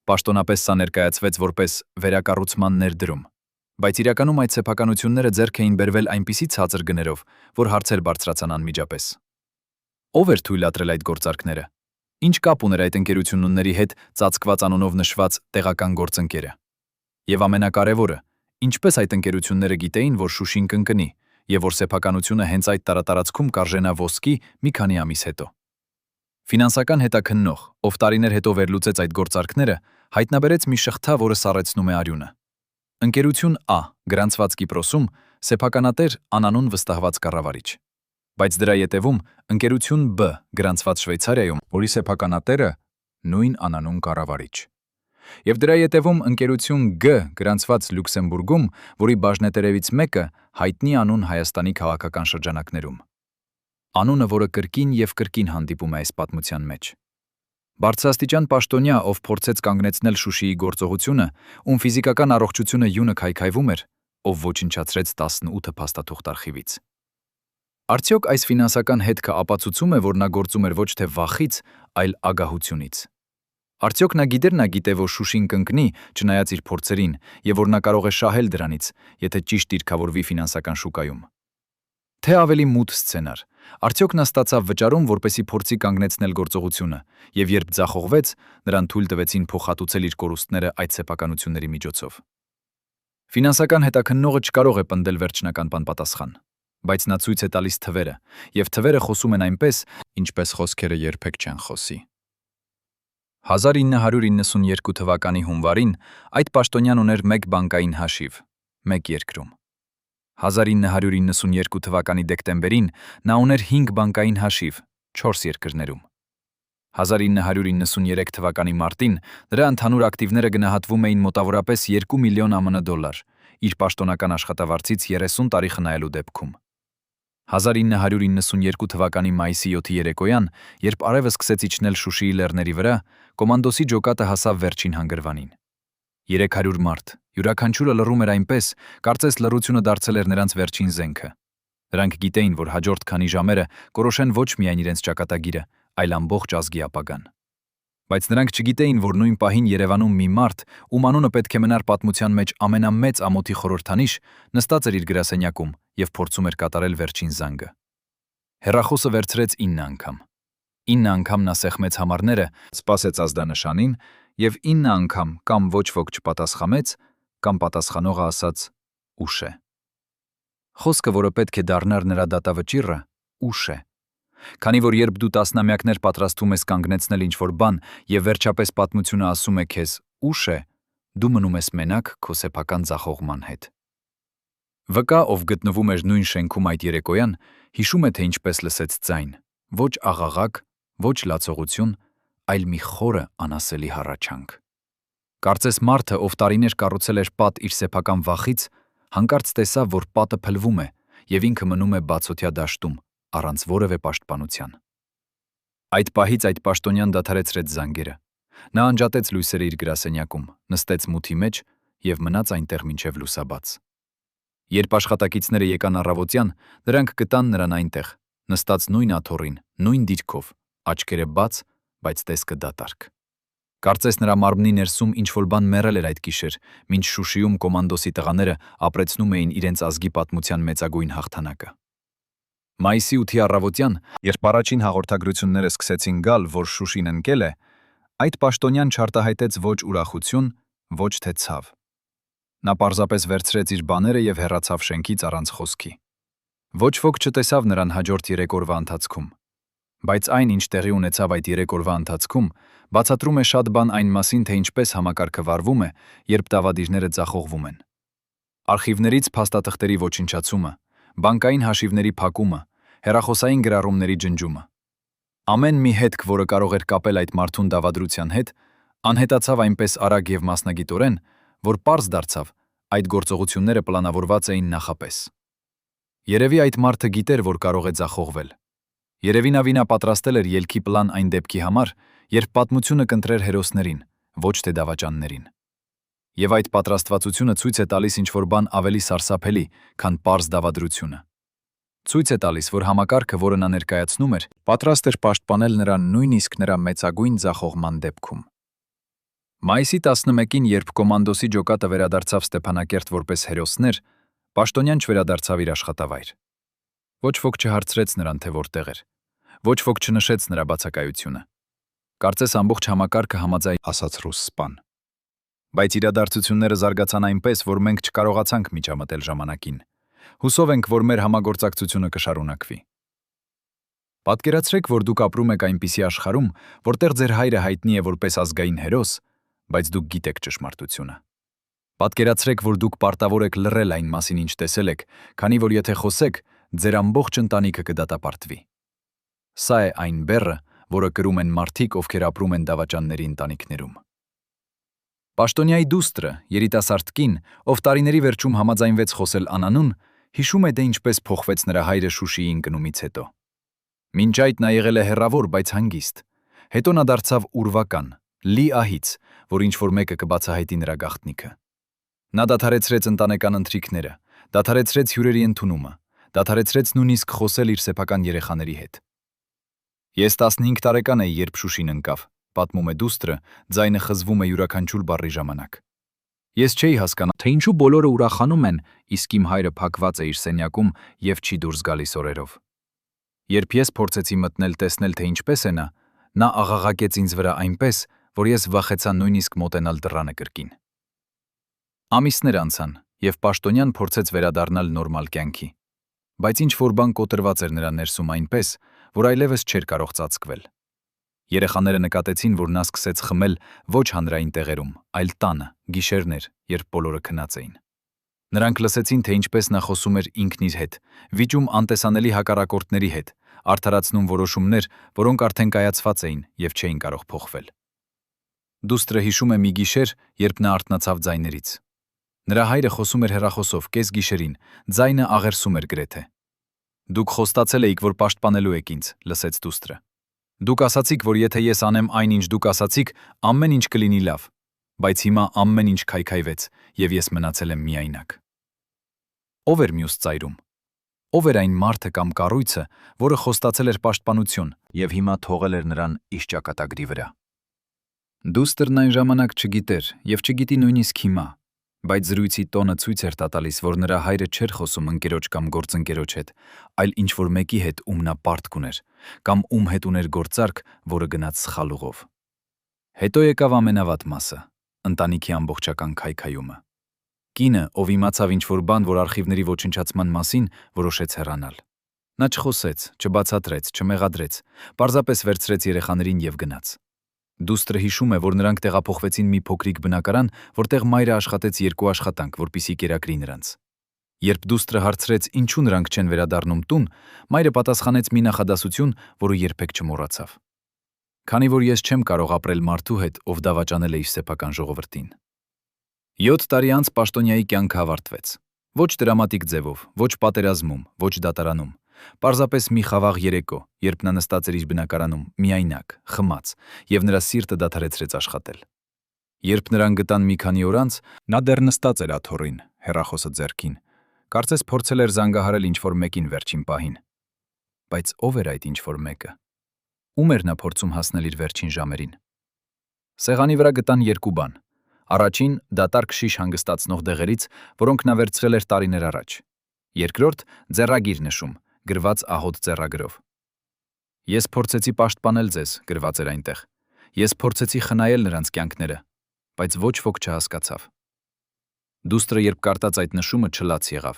Պաշտոնապես սա ներկայացվեց որպես վերակառուցման ներդրում, բայց իրականում այդ սեփականությունները ձեռք էին բերվել այնպիսի ցածր գներով, որ հարցեր բարձրացան անմիջապես։ Ո՞վ էր թույլատրել այդ գործարքները։ Ինչ կապ ուներ այդ ընկերությունների հետ ծածկված անունով նշված տեղական գործընկերը։ Եվ ամենակարևորը, ինչպես այդ ընկերությունները գիտեին, որ Շուշին կընկնի, եւ որ սեփականությունը հենց այդ տարածքում կարժենա ոսկի մի քանի ամիս հետո։ Ֆինանսական հետաքննող, ով տարիներ հետո վերլուծեց այդ գործարքները, հայտնաբերեց մի շղթա, որը սառեցնում է արյունը։ Ընկերություն A գրանցված Կիպրոսում սեփականատեր անանուն վստահված կառավարիչ։ Բայց դրա ետևում ընկերություն B գրանցված Շվեյցարիայում, որի սեփականատերը նույն անանուն կառավարիչ։ Եվ դրա ետևում ընկերություն G գրանցված Լյուքսեմբուրգում, որի բաժնետերևից մեկը հայտնի անուն Հայաստանի քաղաքական շրջանակներում։ Անունը, որը կրկին եւ կրկին հանդիպում է այս պատմության մեջ։ Բարձրաստիճան պաշտոնյա, ով փորձեց կանգնեցնել Շուշիի գործողությունը, ում ֆիզիկական առողջությունը յունը քայքայվում էր, ով ոչնչացրեց 18 փաստաթուղթ արխիվից։ Արդյոք այս ֆինանսական հետքը ապացուցում է, որ նա գործում էր ոչ թե վախից, այլ ագահությունից։ Արդյոք նա գիտե, որ Շուշին կընկնի, չնայած իր փորձերին, եւ որ նա կարող է շահել դրանից, եթե ճիշտ դիրքավորվի ֆինանսական շուկայում։ Թե ավելի մութ սցենար, արդյոք նա ստացավ վճարում, որպեսի փորձի կանգնեցնել գործողությունը, եւ երբ ձախողվեց, նրան թույլ տվեցին փոխհատուցել իր կորուստները այդ սեփականությունների միջոցով։ Ֆինանսական հետաքննողը չկարող է պնդել վերջնական պատասխան, բայց նա ցույց է տալիս թվերը, եւ թվերը խոսում են այնպես, ինչպես խոսքերը երբեք չեն խոսի։ 1992 թվականի հունվարին այդ պաշտոնյան ուներ 1 բանկային հաշիվ, 1 երկրում։ 1992 թվականի դեկտեմբերին նա ուներ 5 բանկային հաշիվ, 4 երկրներում։ 1993 թվականի մարտին դրա ընդհանուր ակտիվները գնահատվում էին մոտավորապես 2 միլիոն ԱՄՆ դոլար, իր պաշտոնական աշխատավարձից 30 տարի խնայելու դեպքում։ 1992 թվականի մայիսի 7-ի երեկոյան, երբ արևը սկսեց իջնել Շուշիի լեռների վրա, կոմանդոսի ջոկատը հասավ վերջին հանգրվանին։ 300 մարդ, յուրաքանչյուրը լռում էր այնպես, կարծես լռությունը դարձել էր նրանց վերջին զենքը։ Նրանք գիտեին, որ հաջորդ քանի ժամերը կորոշեն ոչ միայն իրենց ճակատագիրը, այլ ամբողջ ազգի ապագան։ Բայց նրանք չգիտեին, որ նույն պահին Երևանում մի մարդ, ում անունը պետք է մնար պատմության մեջ ամենամեծ ամոթի խորհրդանիշ, նստած էր իր գրասենյակում եւ փորձում էր կատարել վերջին զանգը։ Հեռախոսը վերցրեց 9 անգամ։ 9 անգամ նա սեղմեց համարները, սպասեց ազդանշանին եւ 9 անգամ կամ ոչ ոք չպատասխանեց, կամ պատասխանողը ասաց «ուշ է»։ Խոսքը, որը պետք է դառնար նրա դատավճիռը, ուշ է։ Քանի որ երբ դու տասնամյակներ պատրաստվում ես կանգնեցնել ինչ-որ բան եւ վերջապես պատմությունը ասում է քեզ ուշ է, դու մնում ես մենակ քո սեփական ձախողման հետ։ Վկա, ով գտնվում էր նույն շենքում այդ երեկոյան, հիշում է, թե ինչպես լսեց ձայն, ոչ աղաղակ, ոչ լացողություն, այլ մի խորը անասելի հառաչանք։ Կարծես մարդը, ով տարիներ կառուցել էր պատ իր սեփական վախից, հանկարծ տեսավ, որ պատը փլվում է եւ ինքը մնում է բացօթյա դաշտում, առանց որևէ պաշտպանության։ Այդ պահից այդ պաշտոնյան դադարեցրեց զանգերը։ Նա անջատեց լույսերը իր գրասենյակում, նստեց մութի մեջ եւ մնաց այնտեղ մինչեւ լուսաբաց։ Երբ աշխատակիցները եկան առավոտյան, նրանք գտան նրան այնտեղ, նստած նույն աթոռին, նույն դիրքով, աչքերը բաց, բայց տեսքը դատարկ։ Կարծես նրա մարմնի ներսում ինչ-որ բան մեռել էր այդ գիշեր, մինչ Շուշիում կոմանդոսի տղաները ապրեցնում էին իրենց ազգի պատմության մեծագույն հաղթանակը։ Մայիսի 8-ի առավոտյան, երբ առաջին հաղորդագրությունները սկսեցին գալ, որ Շուշին ընկել է, այդ պաշտոնյան չարտահայտեց ոչ ուրախություն, ոչ թե ցավ։ Նա պարզապես վերցրեց իր բաները եւ հեռացավ շենքից առանց խոսքի։ Ոչ ոք չտեսավ նրան հաջորդ 3 օրվա ընթացքում։ Բայց այն, ինչ տեղի ունեցավ այդ 3 օրվա ընթացքում, բացատրում է շատ բան այն մասին, թե ինչպես համակարգը վարվում է, երբ դավադիրները ձախողվում են։ Արխիվներից փաստաթղթերի ոչնչացումը, բանկային հաշիվների փակումը, հեռախոսային գրառումների ջնջումը։ Ամեն մի հետք, որը կարող էր կապել այդ մարդուն դավադրության հետ, անհետացավ այնպես արագ եւ մասնագիտորեն, որ պարզ դարձավ, այդ գործողությունները պլանավորված էին նախապես։ Երևի այդ մարդը գիտեր, որ կարող է ձախողվել։ Երևի նա պատրաստել էր ելքի պլան այն դեպքի համար, երբ պատմությունը կընտրեր հերոսներին, ոչ թե դավաճաններին։ Եվ այդ պատրաստվածությունը ցույց է տալիս ինչ-որ բան ավելի սարսափելի, քան պարզ դավադրությունը։ Ցույց է տալիս, որ համակարգը, որը նա ներկայացնում էր, պատրաստ էր պաշտպանել նրան նույնիսկ նրա մեծագույն ձախողման դեպքում։ Մայիսի 11-ին, երբ կոմանդոսի ջոկատը վերադարձավ Ստեփանակերտ որպես հերոսներ, պաշտոնյան չվերադարձավ իր աշխատավայր։ Ոչ ոք չհարցրեց նրան, թե որտեղ էր։ Ոչ ոք չնշեց նրա բացակայությունը։ Կարծես ամբողջ համակարգը համաձայն ասաց ռուս սպան։ Բայց իրադարձությունները զարգացան այնպես, որ մենք չկարողացանք միջամտել ժամանակին։ Հուսով ենք, որ մեր համագործակցությունը կշարունակվի։ Պատկերացրեք, որ դուք ապրում եք այնպիսի աշխարհում, որտեղ ձեր հայրը հայտնի է որպես ազգային հերոս, բայց դուք գիտեք ճշմարտությունը։ Պատկերացրեք, որ դուք պարտավոր եք լռել այն մասին, ինչ տեսել եք, քանի որ եթե խոսեք, ձեր ամբողջ ընտանիքը կդատապարտվի։ Սա է այն բեռը, որը կրում են մարդիկ, ովքեր ապրում են դավաճանների ընտանիքներում։ Պաշտոնյայի դուստրը, երիտասարդ կին, ով տարիների վերջում համաձայնվեց խոսել Անանուն, հիշում է, թե ինչպես փոխվեց նրա հայրը Շուշիի ընկնումից հետո։ Մինչ այդ նա եղել է հեռավոր, բայց հանգիստ։ Հետո նա դարձավ ուրվական, լի ահից, որ ինչ-որ մեկը կբացահայտի նրա գաղտնիքը։ Նա դադարեցրեց ընտանեկան ընթրիքները, դադարեցրեց հյուրերի ընդունումը, դադարեցրեց նույնիսկ խոսել իր սեփական երեխաների հետ։ Ես 15 տարեկան էի, երբ Շուշին ընկավ, պատմում է դուստրը, ձայնը խզվում է յուրաքանչյուր բառի ժամանակ։ Ես չէի հասկանում, թե ինչու բոլորը ուրախանում են, իսկ իմ հայրը փակված է իր սենյակում եւ չի դուրս գալիս օրերով։ Երբ ես փորձեցի մտնել տեսնել, թե ինչպես է նա աղաղակեց ինձ վրա այնպես, որ ես վախեցա նույնիսկ մոտենալ դռանը կրկին։ Ամիսներ անցան, եւ պաշտոնյան փորձեց վերադառնալ նորմալ կյանքի։ Բայց ինչ-որ բան կոտրված էր նրա ներսում այնպես, որ այլևս չէր կարող ծածկվել։ Երեխաները նկատեցին, որ նա սկսեց խմել ոչ հանրային տեղերում, այլ տանը, գիշերներ, երբ բոլորը քնած էին։ Նրանք լսեցին, թե ինչպես նա խոսում էր ինքն իր հետ, վիճում անտեսանելի հակառակորդների հետ, արդարացնում որոշումներ, որոնք արդեն կայացված էին եւ չէին կարող փոխվել։ Դուստրը հիշում է մի գիշեր, երբ նա արթնացավ ձայներից։ Նրա հայրը խոսում էր հեռախոսով կես գիշերին, ձայնը աղերսում էր գրեթե։ Դուք խոստացել էիք, որ պաշտպանելու եք ինձ, լսեց դուստրը։ Դուք ասացիք, որ եթե ես անեմ այն, ինչ դուք ասացիք, ամեն ինչ կլինի լավ, բայց հիմա ամեն ինչ քայքայվեց, եւ ես մնացել եմ միայնակ։ Ով էր մյուս ծայրում։ Ով էր այն մարդը կամ կառույցը, որը խոստացել էր պաշտպանություն եւ հիմա թողել էր նրան իր ճակատագրի վրա։ Դուստրն այն ժամանակ չգիտեր եւ չգիտի նույնիսկ հիմա, բայց զրույցի տոնը ցույց էր տալիս, որ նրա հայրը չէր խոսում ընկերոջ կամ գործընկերոջ հետ, այլ ինչ-որ մեկի հետ, ում նա պարտք ուներ, կամ ում հետ ուներ գործարք, որը գնաց սխալուղով։ Հետո եկավ ամենավատ մասը՝ ընտանիքի ամբողջական քայքայումը։ Կինը, ով իմացավ ինչ-որ բան, որ արխիվների ոչնչացման մասին, որոշեց հեռանալ։ Նա չխոսեց, չբացատրեց, չմեղադրեց, պարզապես վերցրեց երեխաներին եւ գնաց։ Դուստրը հիշում է, որ նրանք տեղափոխվեցին մի փոքրիկ բնակարան, որտեղ մայրը աշխատեց 2 աշխատանք, որպիսի կերակրի նրանց։ Երբ դուստրը հարցրեց, ինչու նրանք չեն վերադառնում տուն, մայրը պատասխանեց մի նախադասություն, որը երբեք չմոռացավ։ Քանի որ ես չեմ կարող ապրել մարդու հետ, ով դավաճանել է իր սեփական ժողովրդին։ 7 տարի անց պաշտոնյայի կյանքը ավարտվեց։ Ոչ դրամատիկ ձևով, ոչ պատերազմում, ոչ դատարանում։ Պարզապես մի խաղաղ երեկո, երբ նա նստած էր իր բնակարանում, միայնակ, խմած, եւ նրա սիրտը դադարեցրեց աշխատել։ Երբ նրան գտան մի քանի օր անց, նա դեռ նստած էր աթոռին, հեռախոսը ձեռքին։ Կարծես փորձել էր զանգահարել ինչ-որ մեկին վերջին պահին։ Բայց ով էր այդ ինչ-որ մեկը։ Ում էր նա փորձում հասնել իր վերջին ժամերին։ Սեղանի վրա գտան 2 բան։ Առաջին դատարկ շիշ հանգստացնող դեղերից, որոնք նա վերցրել էր տարիներ առաջ։ Երկրորդ ձեռագիր նշում, գրված ահոտ ձեռագրով։ Ես փորձեցի պաշտպանել ձեզ, գրված էր այնտեղ։ Ես փորձեցի խնայել նրանց կյանքները, բայց ոչ ոք չհասկացավ։ Դուստրը, երբ կարտած այդ նշումը, չլաց եղավ։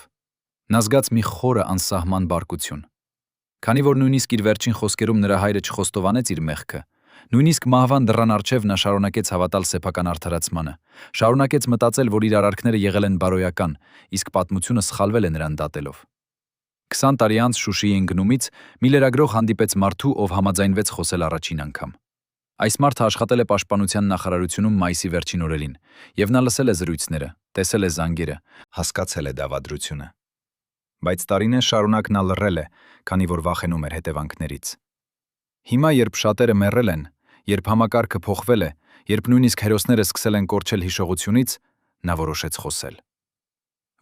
Նա զգաց մի խորը անսահման բարկություն։ Քանի որ նույնիսկ իր վերջին խոսքերում նրա հայրը չխոստովանեց իր մեղքը, նույնիսկ մահվան դռան առջև նա շարունակեց հավատալ սեփական արդարացմանը, շարունակեց մտածել, որ իր արարքները եղել են բարոյական, իսկ պատմությունը սխալվել է նրան դատելով։ 20 տարի անց Շուշիի ընկնումից մի լրագրող հանդիպեց մարդու, ով համաձայնվեց խոսել առաջին անգամ։ Այս մարդը աշխատել է պաշտպանության նախարարությունում մայիսի վերջին օրերին, եւ նա լսել է զրույցները, տեսել է զանգերը, հասկացել է դավադրությունը։ Բայց տարիներ շարունակ նա լռել է, քանի որ վախենում էր հետևանքներից։ Հիմա, երբ շատերը մեռել են, երբ համակարգը փոխվել է, երբ նույնիսկ հերոսները սկսել են կորչել հիշողությունից, նա որոշեց խոսել։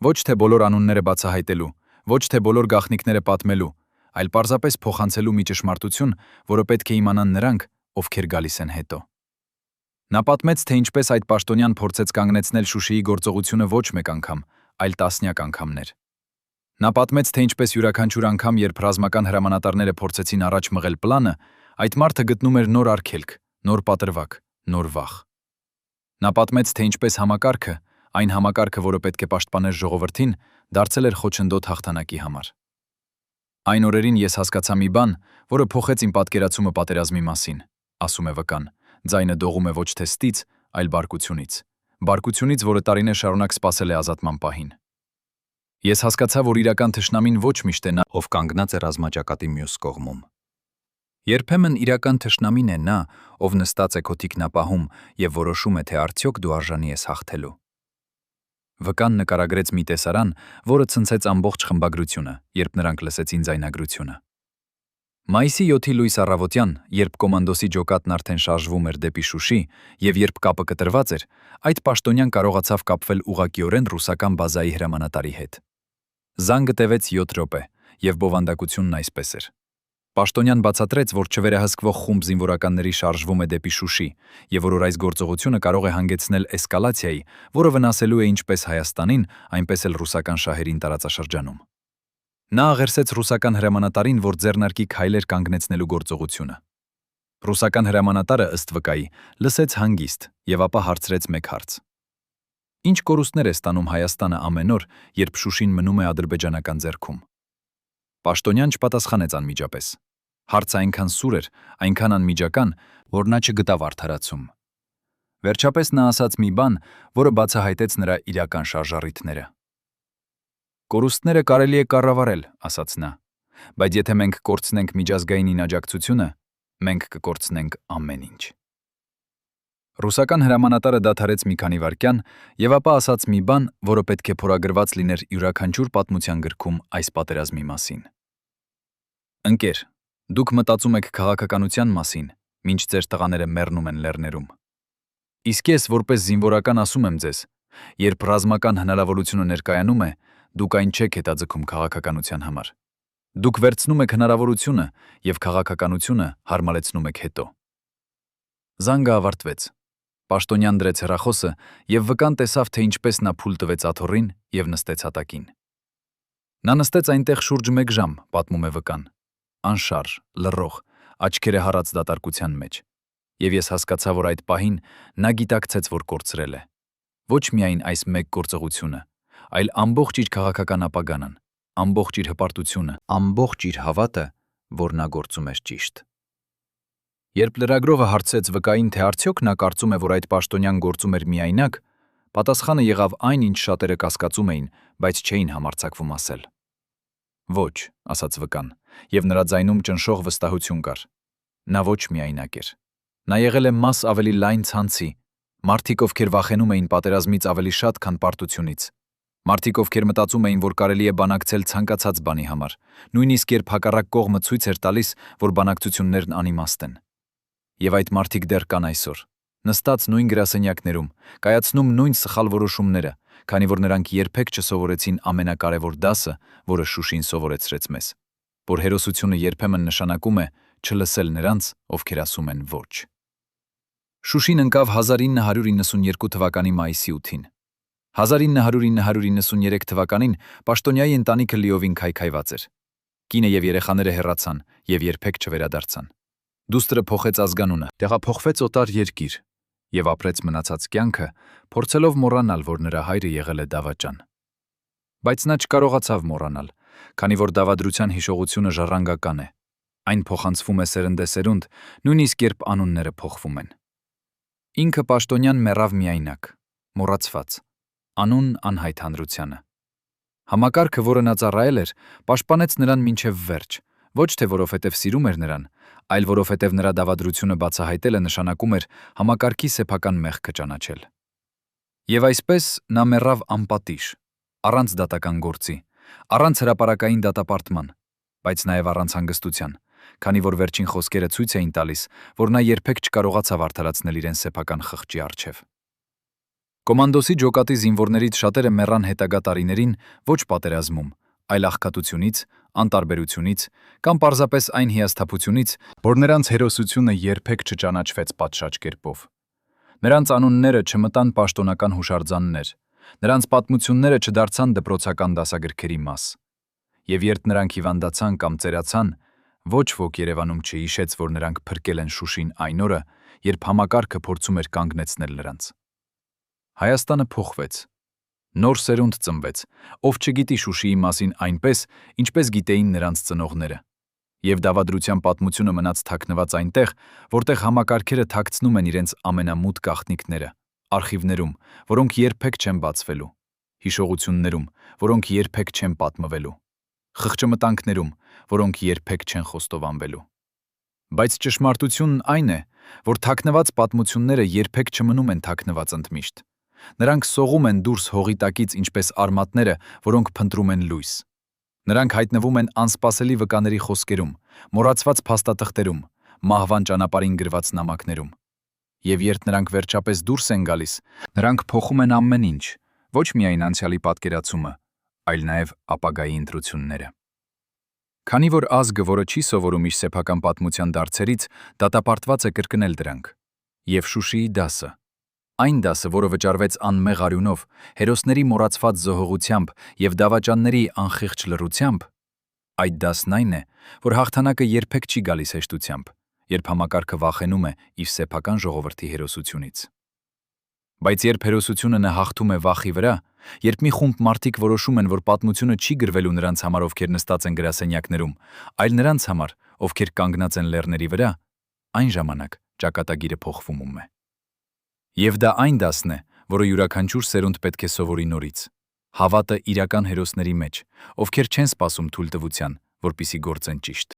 Ոչ թե բոլոր անունները բացահայտելու, ոչ թե բոլոր գաղտնիքները պատմելու, այլ պարզապես փոխանցելու մի ճշմարտություն, որը պետք է իմանան նրանք, ովքեր գալիս են հետո։ Նա պատմեց, թե ինչպես այդ պաշտոնյան փորձեց կանգնեցնել Շուշիի գործողությունը ոչ մեկ անգամ, այլ տասնյակ անգամներ։ Նա պատմեց, թե ինչպես յուրաքանչյուր անգամ, երբ ռազմական հրամանատարները փորձեցին առաջ մղել պլանը, այդ մարդը գտնում էր նոր արգելք, նոր պատրվակ, նոր վախ։ Նա պատմեց, թե ինչպես համակարգը, այն համակարգը, որը պետք է պաշտպաներ ժողովրդին, դարձել էր խոչընդոտ հաղթանակի համար։ Այն օրերին ես հասկացա մի բան, որը փոխեց իմ պատկերացումը պատերազմի մասին, ասում է վկան, ձայնը դողում է ոչ թե ստից, այլ բարկությունից։ բարկությունից, որը տարիներ շարունակ սպասել է ազատման պահին։ Ես հասկացա, որ իրական թշնամին ոչ միշտ է նա, ով կանգնած է ռազմաճակատի մյուս կողմում։ Երբեմն իրական թշնամին է նա, ով նստած է քո թիկնապահում եւ որոշում է, թե արդյոք դու արժանի ես հաղթելու։ Վկան նկարագրեց մի տեսարան, որը ցնցեց ամբողջ խմբագրությունը, երբ նրանք լսեցին ձայնագրությունը։ Մայիսի 7-ի լույս առավոտյան, երբ կոմանդոսի ջոկատն արդեն շարժվում էր դեպի Շուշի, եւ երբ կապը կտրված էր, այդ պաշտոնյան կարողացավ կապվել ուղղակիորեն ռուսական բազայի հրամանատարի հետ։ Զանգը տևեց 7 րոպե, եւ բովանդակությունն այսպես էր։ Պաշտոնյան բացատրեց, որ չվերահսկվող խումբ զինվորականների շարժվում է դեպի Շուշի, եւ որ այս գործողությունը կարող է հանգեցնել էսկալացիայի, որը վնասելու է ինչպես Հայաստանին, այնպես էլ ռուսական շահերին տարածաշրջանում։ Նա աղերսեց ռուսական հրամանատարին, որ ձեռնարկի քայլեր կանգնեցնելու գործողությունը։ Ռուսական հրամանատարը, ըստ վկայի, լսեց հանգիստ եւ ապա հարցրեց մեկ հարց. Ինչ կորուստներ է ստանում Հայաստանը ամեն օր, երբ Շուշին մնում է ադրբեջանական ձեռքում։ Պաշտոնյան չպատասխանեց անմիջապես։ Հարցը այնքան սուր էր, այնքան անմիջական, որ նա չգտավ արդարացում։ Վերջապես նա ասաց մի բան, որը բացահայտեց նրա իրական շարժառիթները։ Կորուստները կարելի է կառավարել, ասաց նա, բայց եթե մենք կորցնենք միջազգային աջակցությունը, մենք կկորցնենք ամեն ինչ։ Ռուսական հրամանատարը դադարեց մի քանի վայրկյան եւ ապա ասաց մի բան, որը պետք է փորագրված լիներ յուրաքանչյուր պատմության գրքում այս պատերազմի մասին։ Ընկեր, դուք մտածում եք քաղաքականության մասին, մինչ ձեր տղաները մեռնում են լեռներում։ Իսկ ես որպես զինվորական ասում եմ ձեզ, երբ ռազմական հնարավորությունը ներկայանում է, դուք այն չեք հետաձգում քաղաքականության համար։ Դուք վերցնում եք հնարավորությունը եւ քաղաքականությունը հարմարեցնում եք հետո։ Զանգը ավարտվեց։ Պաշտոնյան դրեց հեռախոսը եւ վկան տեսավ, թե ինչպես նա փուլ տվեց աթոռին եւ նստեց հատակին։ Նա նստեց այնտեղ շուրջ 1 ժամ, պատմում է վկան։ Անշարժ, լռող, աչքերը հառած դատարկության մեջ։ Եվ ես հասկացա, որ այդ պահին նա գիտակցեց, որ կորցրել է։ Ոչ միայն այս մեկ գործողությունը, այլ ամբողջ իր քաղաքական ապագան, ամբողջ իր հպարտությունը, ամբողջ իր հավատը, որ նա գործում էր ճիշտ։ Երբ լրագրողը հարցեց վկային, թե արդյոք նա կարծում է, որ այդ պաշտոնյան գործում էր միայնակ, պատասխանը եղավ այն, ինչ շատերը կասկածում էին, բայց չէին համարձակվում ասել։ Ոչ, ասաց վկան, եւ նրա ձայնում ճնշող վստահություն կար։ Նա ոչ միայնակ էր։ Նա եղել է մաս ավելի լայն ցանցի, մարդիկ, ովքեր վախենում էին պատերազմից ավելի շատ, քան պարտությունից։ Մարդիկ, ովքեր մտածում էին, որ կարելի է բանակցել ցանկացած բանի համար, նույնիսկ երբ հակառակ կողմը ցույց էր տալիս, որ բանակցություններն անիմաստ են։ Եվ այդ մարդիկ դեռ կան այսօր, նստած նույն գրասենյակներում, կայացնում նույն սխալ որոշումները, քանի որ նրանք երբեք չսովորեցին ամենակարևոր դասը, որը Շուշին սովորեցրեց մեզ, որ հերոսությունը երբեմն նշանակում է չլսել նրանց, ովքեր ասում են ոչ։ Շուշին ընկավ 1992 թվականի մայիսի 8-ին։ 1993 թվականին պաշտոնյայի ընտանիքը լիովին քայքայված էր։ Կինը եւ երեխաները հեռացան եւ երբեք չվերադարձան։ Դուստրը փոխեց ազգանունը, տեղափոխվեց օտար երկիր եւ ապրեց մնացած կյանքը, փորձելով մոռանալ, որ նրա հայրը եղել է դավաճան։ Բայց նա չկարողացավ մոռանալ, քանի որ դավադրության հիշողությունը ժառանգական է։ Այն փոխանցվում է սերնդեսերունդ, նույնիսկ երբ անունները փոխվում են։ Ինքը պաշտոնյան մեռավ միայնակ, մոռացված, անուն անհայտ հանրությանը։ Համակարգը, որը նա ծառայել էր, պաշտպանեց նրան մինչև վերջ, ոչ թե որովհետև սիրում էր նրան, այլ որովհետև նրա դավադրությունը բացահայտելը նշանակում էր համակարգի սեփական մեղքը ճանաչել։ Եվ այսպես նա մեռավ անպատիժ, առանց դատական գործի, առանց հրապարակային դատապարտման, բայց նաև առանց հանգստության, քանի որ վերջին խոսքերը ցույց էին տալիս, որ նա երբեք չկարողացավ արդարացնել իրեն սեփական խղճի առջև։ Կոմանդոսի ջոկատի զինվորներից շատերը մեռան հետագա տարիներին ոչ պատերազմում, այլ աղքատությունից, անտարբերությունից կամ պարզապես այն հիասթափությունից, որ նրանց հերոսությունը երբեք չճանաչվեց պատշաճ կերպով։ Նրանց անունները չմտան պաշտոնական հուշարձաններ, նրանց պատմությունները չդարձան դպրոցական դասագրքերի մաս։ Եվ երբ նրանք հիվանդացան կամ ծերացան, ոչ ոք Երևանում չհիշեց, որ նրանք փրկել են Շուշին այն օրը, երբ համակարգը փորձում էր կանգնեցնել նրանց։ Հայաստանը փոխվեց։ Նոր սերունդ ծնվեց, ով չգիտի Շուշիի մասին այնպես, ինչպես գիտեին նրանց ծնողները։ Եվ դավադրության պատմությունը մնաց թաքնված այնտեղ, որտեղ համակարգերը թաքցնում են իրենց ամենամութ գաղտնիքները, արխիվներում, որոնք երբեք չեն բացվելու, հիշողություններում, որոնք երբեք չեն պատմվելու, խղճմտանքներում, որոնք երբեք չեն խոստովանվելու։ Բայց ճշմարտությունն այն է, որ թաքնված պատմությունները երբեք չմնում են թաքնված ընդմիշտ։ Նրանք սողում են դուրս հողի տակից ինչպես արմատները, որոնք փնտրում են լույս։ Նրանք հայտնվում են անսպասելի վկաների խոսքերում, մոռացված փաստաթղթերում, մահվան ճանապարհին գրված նամակներում։ Եվ երբ նրանք վերջապես դուրս են գալիս, նրանք փոխում են ամեն ինչ, ոչ միայն անցյալի պատկերացումը, այլ նաև ապագայի ընտրությունները։ Քանի որ ազգը, որը չի սովորում իր սեփական պատմության դարձերից, դատապարտված է կրկնել դրանք։ Եվ Շուշիի դասը, այն դասը, որը վճարվեց անմեղ արյունով, հերոսների մոռացված զոհողությամբ եւ դավաճանների անխիղճ լռությամբ, այդ դասն այն է, որ հաղթանակը երբեք չի գալիս հեշտությամբ, երբ համակարգը վախենում է իր սեփական ժողովրդի հերոսությունից։ Բայց երբ հերոսությունը հաղթում է վախի վրա, երբ մի խումբ մարդիկ որոշում են, որ պատմությունը չի գրվելու նրանց համար, ովքեր նստած են գրասենյակներում, այլ նրանց համար, ովքեր կանգնած են լեռների վրա, այն ժամանակ ճակատագիրը փոխվում է։ Եվ դա այն դասն է, որը յուրաքանչյուր սերունդ պետք է սովորի նորից, հավատը իրական հերոսների մեջ, ովքեր չեն սպասում թույլտվության, որպեսզի գործեն ճիշտ։